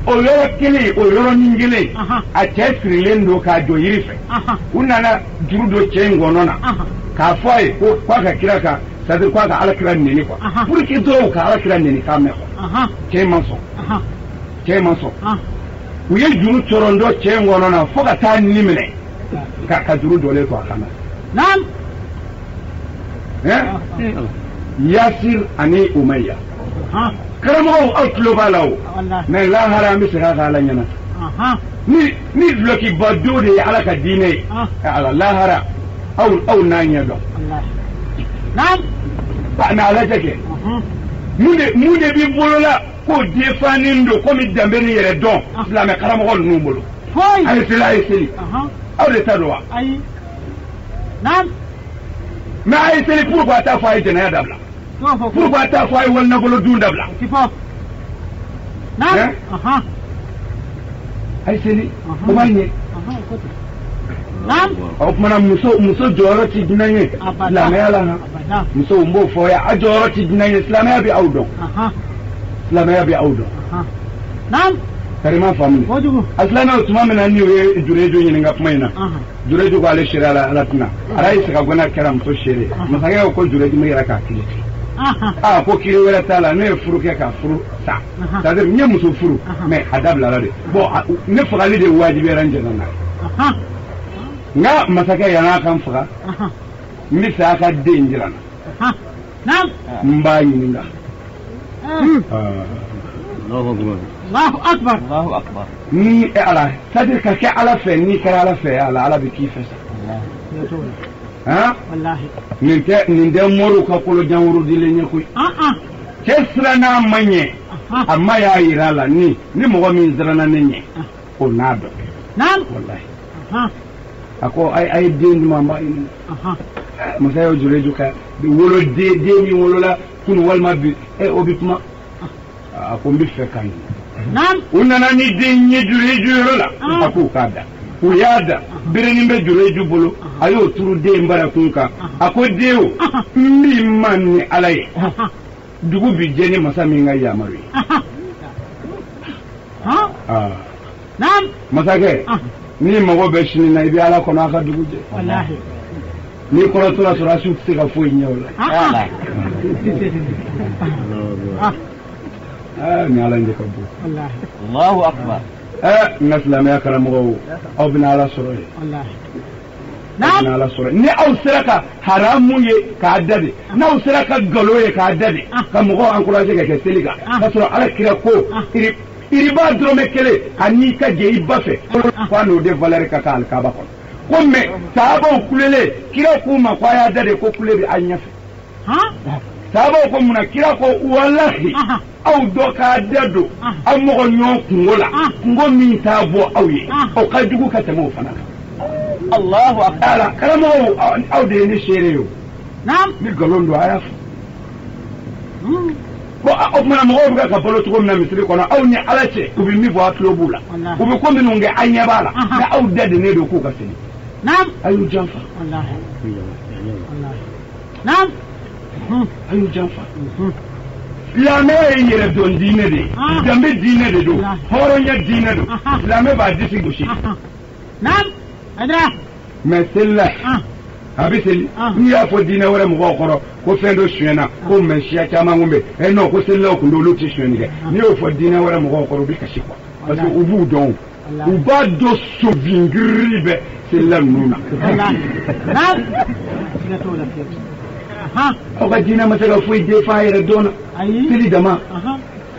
o yɔrɔ kelen o yɔrɔnin kelen a cɛ sirilen don k'a jɔ yiri fɛ u nana juru don cɛ in gɔnɔ na k'a fɔ a ye ko k'a ka kira kan c'est-à-dire k'a ka alakira neni quoi pour que dɔw ka alakira neni k'a mɛn quoi cɛ in ma sɔn u ye juru cɔrɔndɔ cɛ in gɔnɔ na fo ka taa ni minɛ ka juru dɔlen to a kan na Yasir ani Umayya karamɔgɔw aw tulo b'a la o mais lahara an bɛ segin a kan Ala ɲɛna ni dulokiba don de ye Ala ka diinɛ ye Ala lahara aw n'a ɲɛ dɔn mais Ala tɛ kɛ mun de b'i bolo la k'o defannen don komi danbe ni yɛrɛ dɔn silamɛ karamɔgɔ ninnu bolo a ye seli aw de ta don wa mais a ye seli pourquoi t'a fɔ a ye jɛnɛya dabila pourquoi t'a fɔ a ye walinagolo dun dabila a ye seli o b'a ɲɛ o tumana muso jɔyɔrɔ ti dunan ye silamɛya la muso n b'o fɔ a jɔyɔrɔ ti dunan ye silamɛya bɛ aw dɔn silamɛya bɛ aw dɔn c'est-à-dire m'a faamu a silamɛw tuma min na ni o ye Jurejo ɲininka kuma in na Jurejo ko ale seere Ala tɛna Ala ye sagagɔnna kɛra muso seere masakɛ ko Jurejo ma yɛrɛ k'a kiri ko kiri wɛrɛ t'a la ne ye furu kɛ ka furu sa c'est-à-dire n ye muso furu mais a dabilala de bon ne fagali de wajibiyara n jɛnna na nka masakɛ yan'a kan faga n bɛ fɛ a ka den jira n na n b'a ɲininka Allahu akbar ni Ala c'est-à-dire ka kɛ Ala fɛ n'i kɛra Ala fɛ Ala bɛ k'i fɛ sa nin tɛ moriw ka kolojanwurudilen ye koyi cɛ siranna a ma ɲɛ a ma y'a yira a la ni mɔgɔ min siranna ne ɲɛ o n'a dɔn wallahi a ko a ye den ɲuman ba ɲini masa yo jureju ka wolo de mi wolo la kun walma bi obi kuma ko mbi fe kan Naam. Unana ni de nye jureju la aku kada uyada bireni mbe jureju bolo ayo turu de mbara kunka ako deo mbi manni alaye dugu bi jeni masa mi ngai yamaru Naam. Masake ni mago be shini na ibi ala kono aka dugu je Wallahi. ni kono tora sura su tsika fo nyola Wallahi. ni ala ndiko bu Wallahi. Allahu akbar. naslam ya karamu aw bin ala sura Wallahi. Naam ala sura ni aw siraka haramu ye ka dade na aw siraka galo ye ka dade ka mo encourager ke seliga ka sura ala kira ko iriba drome kele ani ka je ibafe kwa no de valeur ka kal ka ba ko comme sahaba kulele kira ko ma kwa ya dade ko kulebe anyafe sahaba ko muna kira ko wallahi aw do ka dado am mo nyo kungola ngo min tabo awye o ka dugu ka tamo fana Allahu akbar. karamo aw de ni shereyo Naam. ni galondo aya ko mana mo ga ka bolo to na misri kono aw ni alache ko bi mi bo atlo bula ko bi ko min nge anya bala na aw dade ne do ko ka sini Naam. ayu janfa Wallahi. Naam. ayu janfa la me yere don dine de dambe dine de do horonya dine do la me ba disi goshi Naam. Adra. mais celle-là abiseli ni ya fo dine wala mo ko ko fendo suena ko men shia chama ngombe no ko celle-là ko ndo loti sueni de ni o fo dine wala mo ko bi kashi kwa parce que ubu don uba do so vingribe celle-là nuna Naam. Sina tola fi. o ga dine ma sega fo de faire dona Ayi. tili dama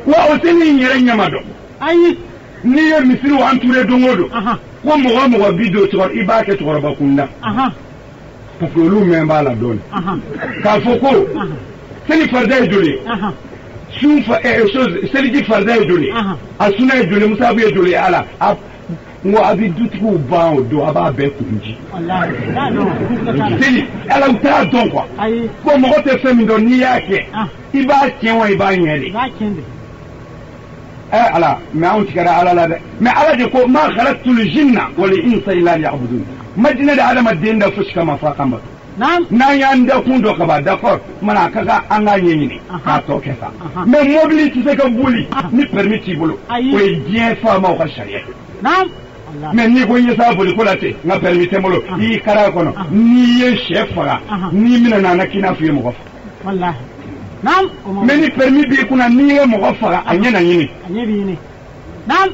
wa o tili nyere nyamado Ayi. ni ye misiri wa anture dongodo ko mo bido to iba ke to ba kunna parce que lu men ba la don ka foko seli farda joli sunfa chose seli di farda joli asuna joli musabu joli ala ngo abi dutiku ba o do aba be kunji Wallahi. No. seli ala uta don quoi Ayi. ko mo te femi don ni yake iba kenwa iba nyere Ba kende. ala ma on tikara ala la de ma ala de ko ma khalaqtul jinna wal insa illa liya'budun majina da adama dinda fuska ma fa kamba Naam. na yanda kun do ka ba d'accord mana kaga an ga nyenyi ne ka to kesa mais mobility c'est que buli ni permiti bolo ko bien fa ma ko sharia Naam. mais ni ko yesa boli ko late na permite molo yi kara kono ni ye chef fara ni mina na kina fiye mo ko Wallahi. Naam. mais ni permis bi kuna ni ye mo ko fara anya na nyini Anyebi ni. Naam.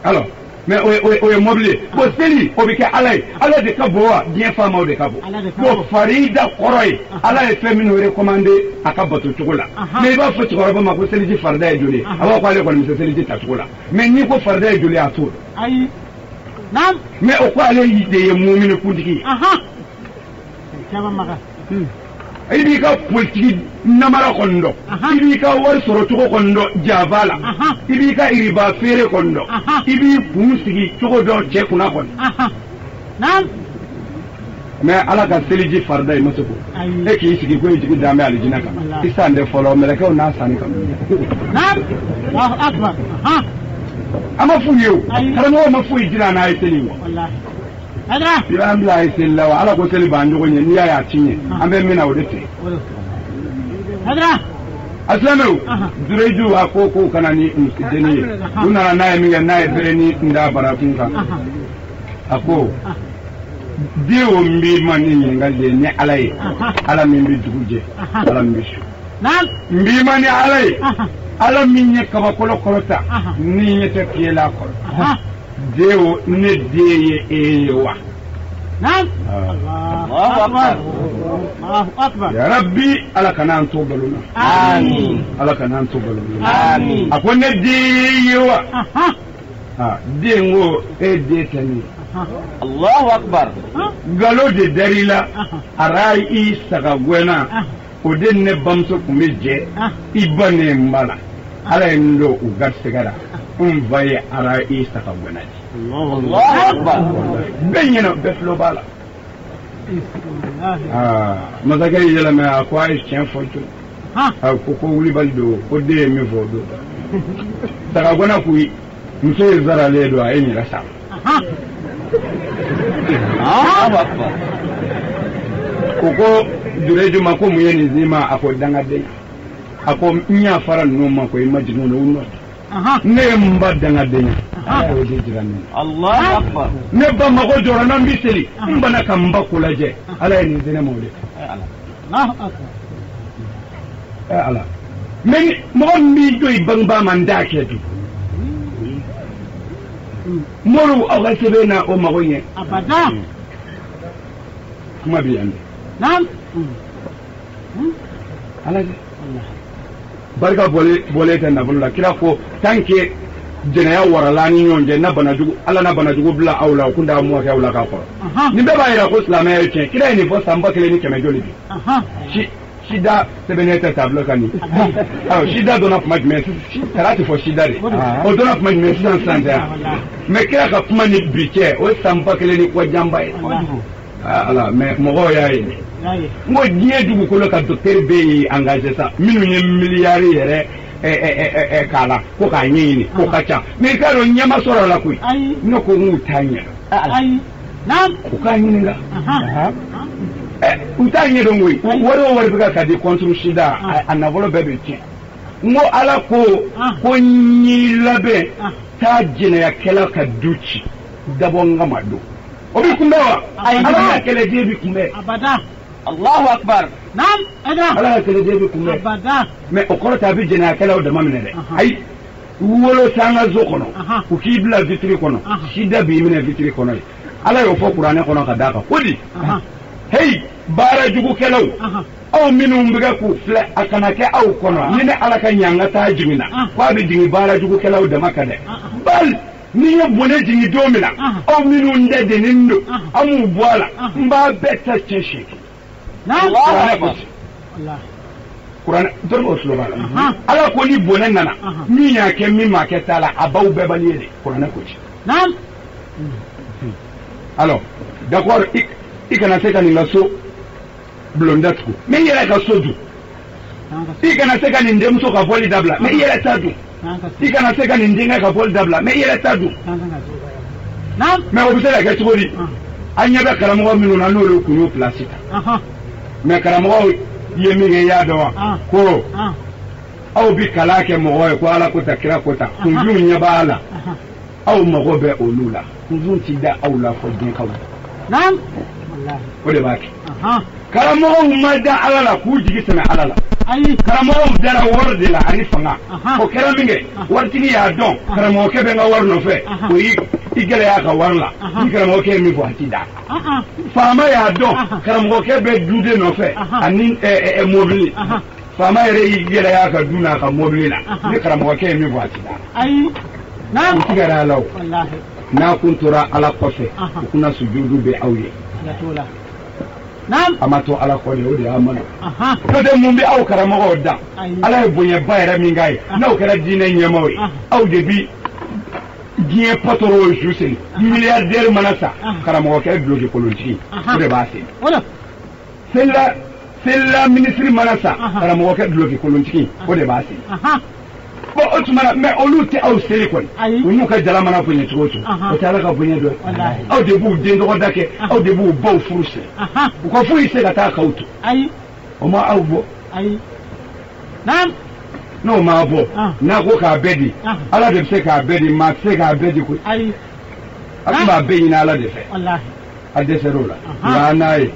alors mais o mobile ko seli o bi ke ala de ka boa bien fama o de ka bo ko farida koroy ala e femino recommandé aka bato tukola mais ba fo tukoro ba ma ko seli ji farda e joli awa ko ale ko mi seli ji tatukola mais ni ko farda e joli ato Ayi. Naam. mais o ko ale yi de mu'minu kundiki Kaba maga. ibi ka politique namara kondo ibi ka war soro tuko kondo javala ibi ka iriba fere kondo ibi kunsigi tuko do che kuna kondo Naam. mais ala ka seliji farda e masoko e ki sigi ko jigi dame alijina kam isande folo meleke na sani kam Naam. Allahu akbar. ama fuyo karamo ma fuyi jira na ayteli wo Wallahi. Adra. ya ambla ayteli lawa ala ko seli banjo ko ni ya tinye ambe mina odete Adra. aslamu dureju akoko kana ni deni una na ya minga na bereni nda baratunka ako dewo mbi mani ngaje ni alay ala min bi duguje ala min shu Naam. mbi mani alay ala min ne kaba kolo kolota ni ne te piela kol dewo ne deye ewa Naam. Allahu akbar. Allahu akbar. ya rabbi ala kana to baluna Amin. ala kana to baluna Amin. ako ne deye wa dengo e detani Allahu akbar. galo de darila arai saga gwena o den ne bamso kumije ibane mbala ala ndo ugarsegara vaye arai saga gwena Allahu akbar. benyena beflo bala masakɛ y'i yɛlɛmɛ a ko a ye tiɲɛ fɔ cogo a ko wulibali don ko den ye min fɔ o don sagagɔnna koyi muso ye zaralen don a ye ɲɛrɛ sa ko jureju ma ko mun ye nin z'i ma a ko dangaden a ko n y'a fara ninnu ma ko i ma jigin u nɔ ne ye n ba dangaden ala y'o de jira ne ne ba mago jɔra n'an bi seli n bana ka n ba ko lajɛ ala ye nin di ne ma o de ala mais mɔgɔ min b'i jɔ i bangebaa ma n t'a kɛ dun molu aw ka sɛbɛn na o mago ɲɛ kuma bɛ yan de ala barika bɔlen tɛ nafolo la kira ko tant que jɛnɛya warala ni ɲɔgɔn cɛ na banajugu ala na banajugu bila aw la o kun t'a mɔkɛ aw la k'a kɔrɔ nin bɛɛ b'a jira ko silamɛya ye tiɲɛ kira ye nin fɔ san 1900 bi sida sɛbɛnnen tɛ tableau kan nin sida donna kuma jumɛn sara tɛ fɔ sida de o donna kuma jumɛn sisan sisan tɛ yan mais kira ka kuma ni bi cɛ o ye san 1000 ni kɔ janba ye ala mais mɔgɔw y'a ye n ko diɲɛ dugukolo ka docteur bɛ yen engagé sa minnu ye miliyari yɛrɛ k'a la ko k'a ɲɛɲini ko ka ca mais i k'a dɔn ɲɛma sɔrɔ la koyi ne ko n k'u t'a ɲɛ u k'a ɲininka u t'a ɲɛ dɔn koyi wari o wari bɛ ka di contre sida a nafolo bɛɛ bɛ tiɲɛ n ko ala ko n y'i labɛn taa jɛnɛyakɛla ka du ci dabɔ n ka ma don o b'i kunbɛn wa ala ka kɛlɛden b'i kunbɛn Allahu akbar naam ala ka kɛlɛden b'i kunbɛn mais o kɔrɔ tɛ a bɛ jɛnɛyakɛlaw dama minɛ dɛ ayi wolo sanga zo kɔnɔ u k'i bila vitiri kɔnɔ sida b'i minɛ vitiri kɔnɔ ye ala y'o fɔ kuranɛ kɔnɔ ka d'a kan ko di hey baara jugukɛlaw aw minnu bɛ k'u filɛ a kana kɛ aw kɔnɔ ni ne ala ka ɲɛ an ka taa jigin na ko a bɛ jigin baara jugukɛlaw dama kan dɛ bali ni ye bɔnɛ jigin don min na aw minnu n tɛ denin don an m'u bɔ a la n b'a bɛɛ ta cɛ seegin kuranɛ dɔrɔn o tulo b'a la ala ko ni bɔnɛ nana min y'a kɛ min m'a kɛ t'a la a baw bɛɛ bali ye de kuranɛ ko ci alors d'accord i kana se ka nin ka so bulon datugu mais i yɛrɛ ka so dun i kana se ka nin denmuso ka bɔli dabila mais i yɛrɛ ta dun i kana se ka nin denkɛ ka bɔli dabila mais i yɛrɛ ta dun mais o bɛ se ka kɛ cogo di an ɲɛ bɛ karamɔgɔ minnu na n'olu kun y'o place ta mais karamɔgɔw ye min kɛ i y'a dɔn wa ko aw bi kalan kɛ mɔgɔ ye ko ala ko ta kira ko ta kunfiw ɲɛ b'a la aw mago bɛ olu la kunfiw ti da aw la fɔ diɲɛkaw o de b'a kɛ karamɔgɔw ma da ala la k'u jigi sɛmɛ ala la karamɔgɔw dara wari de la ani fanga o kɛra min kɛ waritigi y'a dɔn karamɔgɔkɛ bɛ n ka wari nɔfɛ o i gɛlɛya ka wari la ni karamɔgɔkɛ ye min fɔ a ti da faama y'a dɔn karamɔgɔkɛ bɛ duden nɔfɛ ani mobili faama yɛrɛ y'i gɛlɛya ka du n'a ka mobili la ni karamɔgɔkɛ ye min fɔ a ti da u tigɛra ala o n'a kun tora ala kɔfɛ u kunna sujudu bɛ aw ye a ma to ala kɔ o de y'a mana n'o tɛ mun bɛ aw karamɔgɔw da ala ye bonyaba yɛrɛ min k'a ye n'aw kɛra diinɛ ɲɛmaaw ye aw de bi diɲɛ patron su seli miliyardɛri mana sa karamɔgɔkɛ duloki kolonitigi o de b'a seli selila minisiri mana sa karamɔgɔkɛ duloki kolontigi o de b'a seli bon o tuma na mais olu tɛ aw seli kɔni u n'u ka jala mana bonya cogo o cogo o tɛ ala ka bonya dɔ ye aw de b'u den dɔgɔda kɛ aw de b'u baw furu siri u ka foyi se ka taa k'aw to o ma aw bɔ n'o ma bɔ n'a ko k'a bɛɛ di ala de bɛ se k'a bɛɛ di maa tɛ se k'a bɛɛ di koyi a tun b'a bɛɛ ɲini ala de fɛ a dɛsɛr'o la nka a n'a ye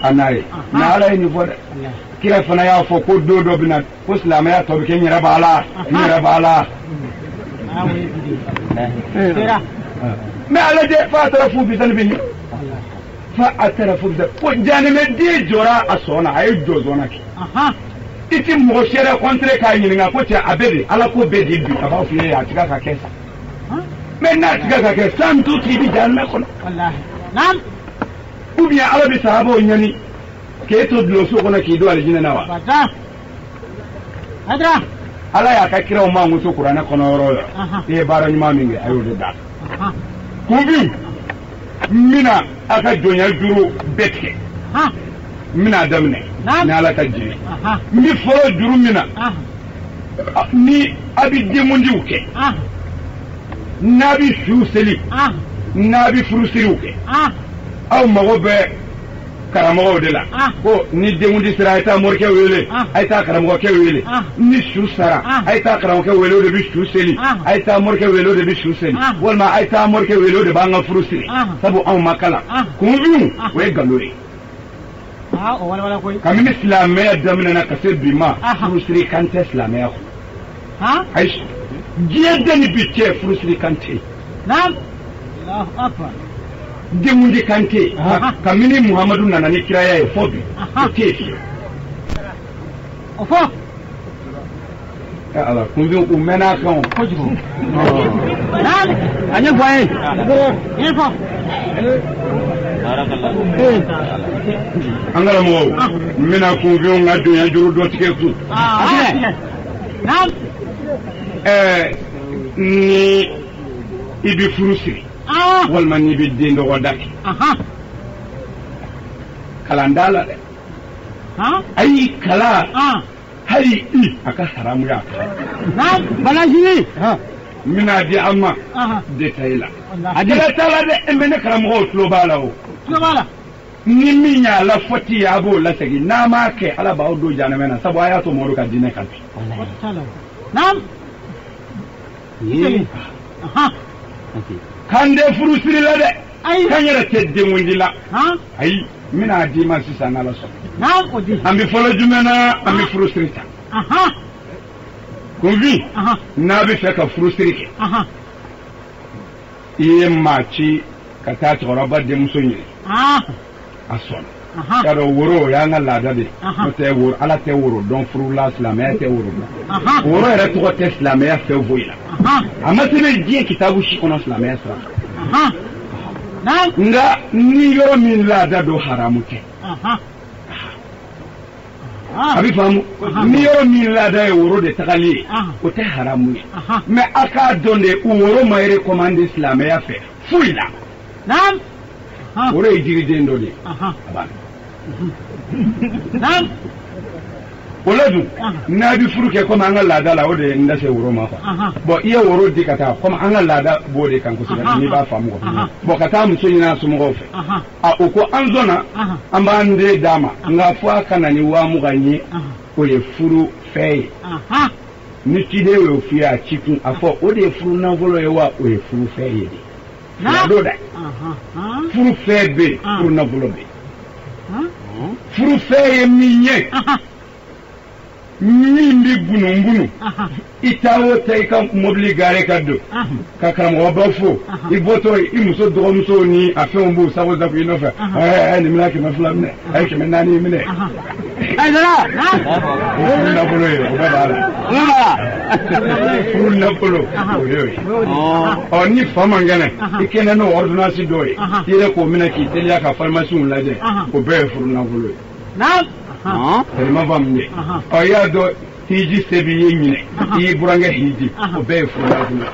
a n'a ye nka ala ye nin fɔ dɛ kira fana y'a fɔ ko don dɔ bɛ na ko silamɛya tɔ bɛ kɛ n yɛrɛ b'a la n yɛrɛ b'a la mais ala de fa a taara fu bisani bɛ ɲɛ fa a taara fu bisani ko janimɛden jɔra a sɔn na a ye jɔ zɔnna kɛ i tɛ mɔgɔ seere kɔntere k'a ɲininka ko cɛ a bɛ de ala ko bɛ de bi a b'a f'i ye a tiga ka kɛ sa mais n'a tiga ka kɛ san to k'i bi janimɛ kɔnɔ ou bien ala bɛ sahabaw ɲani k'e to dulon so kɔnɔ k'i don alijinɛ na wa ala y'a ka kiraw manguso kuranɛ kɔnɔ yɔrɔ o yɔrɔ i ye baara ɲuman min kɛ a y'o de da kunfin mina aka jɔnya juru bɛɛ tigɛ n bɛna daminɛ ni ala ka jiri n bɛ fɔlɔ juru min na ni a bɛ denkundiw kɛ n'a bɛ suw seli n'a bɛ furusiriw kɛ aw mago bɛ karamɔgɔw de la ko ni denkundi sera a ye taa morikɛ wele a ye taa karamɔgɔkɛ wele ni su sara a ye taa karamɔgɔkɛ wele o de bɛ su seli a ye taa morikɛ wele o de bɛ su seli walima a ye taa morikɛ wele o de b'an ka furu siri sabu anw ma kalan kunfin o ye nkalon ye kabini silamɛya daminɛna ka se bi ma furusiri kan tɛ silamɛya kɔnɔ ayi diɲɛ bɛɛ ni bi cɛ furusiri kan tɛ denkundi kan tɛ yen kabini muhamadu nana ni kiraya ye fɔ bi o tɛ yen fiyewu o fɔ ala kunfin u mɛnna a kan o kojugu a ɲɛfɔ an ye ɲɛfɔ an karamɔgɔw n bɛna kunfinw ka donya juru dɔ tigɛ kun ni i bɛ furu siri walima n'i bɛ den dɔgɔ da kɛ kalan t'a la dɛ ayi kalan hali i a ka haramuya balasini n bɛna di an ma détail la a dila t'a la dɛ mɛ ne karamɔgɔw tulo b'a la o ni min y'a la fɔti ye a b'o lasegin n'a m'a kɛ ala b'aw don janɛmɛ na sabu a y'a to mɔgɔw ka diinɛ kan bi kan de furusiri la dɛ kan yɛrɛ tɛ denkundi la ayi n bɛna di ma sisan n'ala sɔnna an bɛ fɔlɔ jumɛn na an bɛ furusiri ta kunfin n'a bɛ fɛ ka furusiri kɛ i ye maa ci ka taa cɛkɔrɔba denmuso ɲini a sɔnna y'a dɔn woro o y'an ka laada de n'o tɛ woro ala tɛ woro dɔn furu la silamɛya tɛ woro dɔn woro yɛrɛ tɔgɔ tɛ silamɛya fɛn foyi la a ma sɛbɛn diɲɛ kitabu si kɔnɔ silamɛya sira nka ni yɔrɔ min laada don haramu tɛ a bɛ faamu ni yɔrɔ min laada ye woro de tagali ye o tɛ haramu ye mɛ a k'a dɔn de woro ma recommandé silamɛya fɛ foyi la woro ye jiriden dɔ de ye a banna o la dun n'a bɛ furu kɛ komi an ka laada la o de ye n da se woro ma bɔn i ye woro di ka taa komi an ka laada b'o de kan kosɛbɛ n'i b'a faamu bɔn ka taa muso ɲini a somɔgɔw fɛ o ko an sɔnna an b'an den d'a ma nka fo a kana ni 20,000 ye o ye furu fɛn ye ni ciden y'o f'i ye a ci kun a fɔ o de ye furu nafolo ye wa o ye furu fɛn ye de do dɛ furu fɛn bɛ yen furu nafolo bɛ yen furu fɛn ye min ye min bɛ bunubunu i taa o ta i ka mobili gare ka don ka karamɔgɔba fo i bɔtɔ i muso dɔgɔmuso ni a fɛnw b'u sago sago i nɔfɛ nin bɛna 200 minɛ a ye 400 minɛ furu nafolo ye o bɛɛ b'a la furu nafolo o y'o ye ni fa man kɛnɛ i kɛnɛ n'o ordonnance dɔ ye i yɛrɛ k'o minɛ k'i teliya ka pharmacie lajɛ o bɛɛ ye furu nafolo ye ma faamu de i y'a dɔn hiji se b'i ye ɲinɛ i y'i burankɛ hiji o bɛɛ ye furu nafolo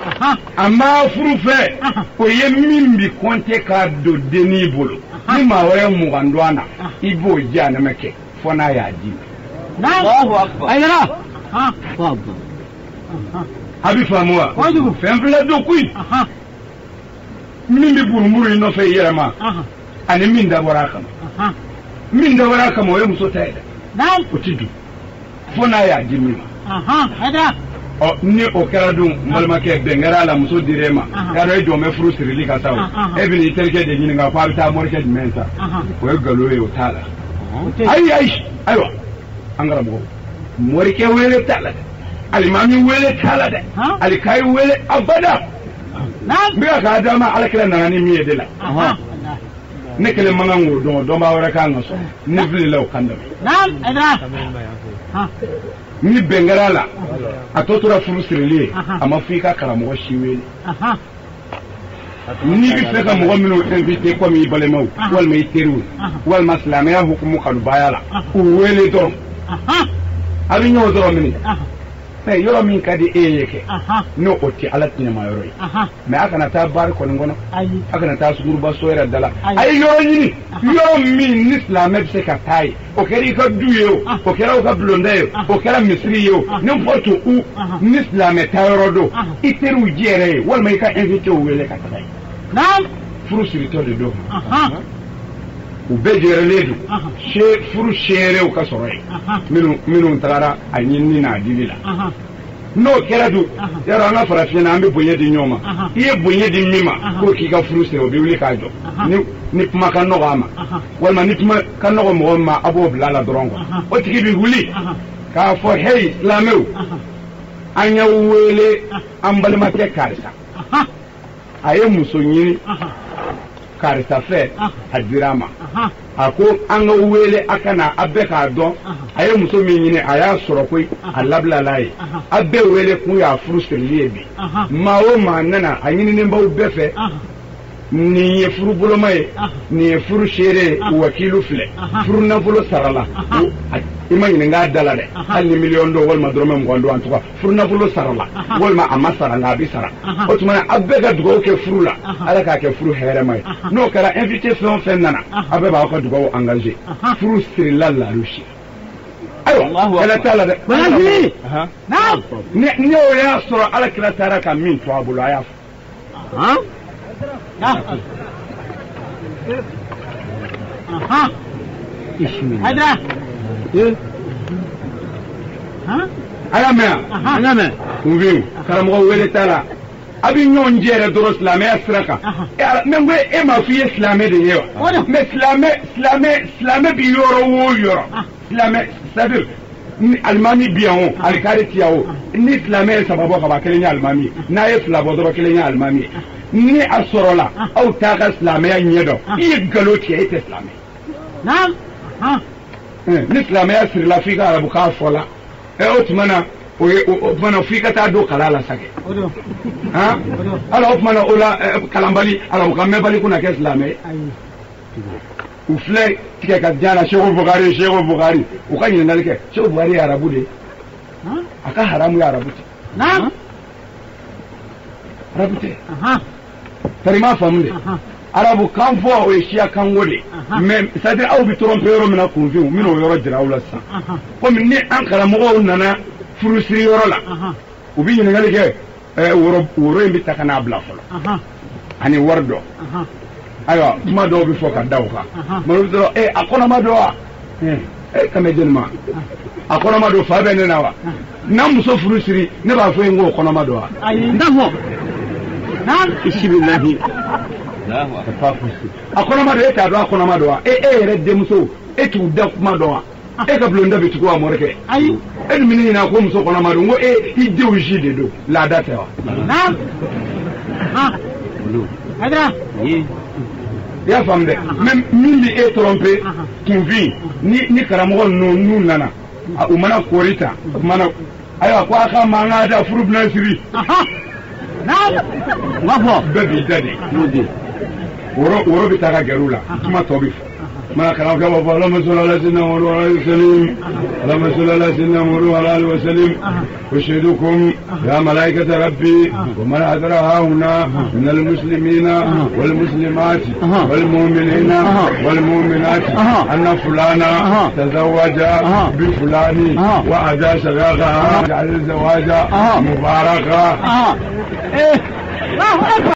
a ma furu fɛ o ye min bi kɔnte k'a don dennin bolo ni maa wɛrɛ 20 don a na i b'o jahanama kɛ fo n'a y'a di a bɛ faamu wa fɛn fila don koyi min bɛ burumuru i nɔfɛ i yɛrɛ ma ani min dabɔra a kama min dabɔra a kama o ye muso ta ye dɛ o tɛ dun fo n'a y'a di min ma ni o kɛra dun n balimakɛ bɛn kɛra a la muso dir'e ma y'a dɔn e jɔn bɛ furu sirili ka sa o e bɛ n'i terikɛ de ɲininka ko a bɛ taa morikɛ jumɛn sa o ye nkalon ye o t'a la ayi ayiwa an karamɔgɔ morikɛ wele t'a la dɛ alimami wele t'a la dɛ alikayi wele abada n bɛ k'a d'a ma alakira nana ni min ye de la ne kelen man kan k'o dɔn dɔnbaa wɛrɛ kan ka sɔrɔ ne filila o kan dɛmɛ ni bɛn kɛra a la a tɔ tora furu sirili ye a ma fɔ i ka karamɔgɔ si wele n'i bɛ fɛ ka mɔgɔ minnu invité komi i balimaw walima i teriw walima silamɛya hukumu kanubaya la u wele dɔrɔn a bɛ ɲɔgɔn sɔrɔ mini mais yɔrɔ min ka di e ye kɛ n'o o tɛ ala tinɛma yɔrɔ ye mais a kana taa baari kɔni kɔnɔ a kana taa suguruba so yɛrɛ da la a ye yɔrɔ ɲini yɔrɔ min ni silamɛ bɛ se ka taa ye o kɛra i ka du ye o kɛra u ka bulonda ye o kɛra misiri ye o n'importe où ni silamɛ taa yɔrɔ don i teriw ji yɛrɛ ye walima i ka invité wele ka taga ye furu siritɔ de don u bɛɛ jɛrɛlen don furu seerew ka sɔrɔ yen minnu tagara a ɲinini n'a dili la n'o kɛra dun yarɔ an ka farafin na an bɛ bonya di ɲɔgɔn ma i ye bonya di min ma k'o k'i ka furu siri o bɛ wuli k'a jɔ ni kuma ka nɔgɔ a ma walima ni kuma ka nɔgɔ mɔgɔ min ma a b'o bila a la dɔrɔn o tigi bɛ wuli k'a fɔ hey silamɛw an y'aw wele an balimakɛ karisa a ye muso ɲini karisa fɛ a dira a ma a ko an ka wele a kana a bɛɛ k'a dɔn a ye muso min ɲini a y'a sɔrɔ koyi a labilala ye a bɛɛ wele kun y'a furu sirili ye bi maa o maa nana a ɲininen b'aw bɛɛ fɛ nin ye furu boloma ye nin ye furu seere ye wakilu filɛ furu nafolo sarala i ma ɲininka da la dɛ hali ni miliyɔn don walima dɔrɔmɛ 20 don en tout cas furu nafolo sarala walima a ma sara nka a bɛ sara o tuma a bɛɛ ka dugawu kɛ furu la ala k'a kɛ furu hɛrɛma ye n'o kɛra invité fɛn o fɛn nana a bɛɛ b'aw ka dugawu engagé furu sirila lalusi ayiwa kɛlɛ t'a la dɛ ni o y'a sɔrɔ ala kira taara ka min to a bolo a y'a fɔ Hadra. Alamɛ kunfin karamɔgɔ wele t'a la a bɛ ɲɔgɔn jɛ yɛrɛ dɔrɔn silamɛya sira kan mais ko e m'a fɔ i ye silamɛ de ye wa mais silamɛ bi yɔrɔ o yɔrɔ silamɛ c'est-à-dire ni alimami bi yan o alikari ti yan o ni silamɛ ye 3 bɔ ka ban 1 ye alimami ye n'a ye 2 bɔ dɔrɔn 1 ye alimami ye ni a sɔrɔla aw t'a ka silamɛya ɲɛ dɔn i ye nkalon tigɛ e tɛ silamɛ ni silamɛya sirila f'i ka arabukan fɔ la o tuma na f'i ka taa don kalan la sa kɛ ala o tuma na o la kalanbali arabukan mɛnbali kuna kɛ silamɛ ye u filɛ tigɛ ka diya la Seku Bukari u ka ɲininkali kɛ Seku Bukari ye arabu de ye a ka haramu ye arabu tɛ arabu tɛ tari m'a faamu de arabu kan fɔ o ye siya kanko de mais c'est-à-dire aw bɛ tromper yɔrɔ min na kunfinw n bɛna o yɔrɔ jira aw la sisan komi ni an karamɔgɔw nana furusiri yɔrɔ la u bɛ ɲininkali kɛ woro in bɛ ta ka n'a bila fɔlɔ ani wari dɔ ayiwa kuma dɔw bɛ fɔ ka da o kan mɛ olu dɔrɔn a kɔnɔma don wa kɛmɛ jɛni ma a kɔnɔma don fa bɛ ne na wa n'an muso furu siri ne b'a fɔ n ko kɔnɔma don wa n t'a fɔ bisimilahi a kɔnɔma don e t'a dɔn a kɔnɔma don wa e yɛrɛ denmuso e t'u da kuma dɔn wa e ka bulonda bɛ tugu wa mɔrikɛ ayi e dun bɛ ne ɲininka ko muso kɔnɔma don n ko i denw si de don laada tɛ wa i y'a faamu dɛ mais min bɛ e tromper kunfin ni karamɔgɔ ninnu n'u nana u mana koori ta u mana ayiwa ko a ka mankan da furu bɛna siri bɛɛ b'i da de woro bɛ taa ka gɛrɛ u la kuma tɔ bɛ fɔ ما كلام كما قال اللهم صل على سيدنا محمد وعلى اله وسلم اللهم صل على سيدنا محمد وعلى اله وسلم اشهدكم يا ملائكه ربي ومن حضرها هنا من المسلمين والمسلمات والمؤمنين والمؤمنات ان فلانا تزوج بفلان وادى صداقها جعل الزواج مباركا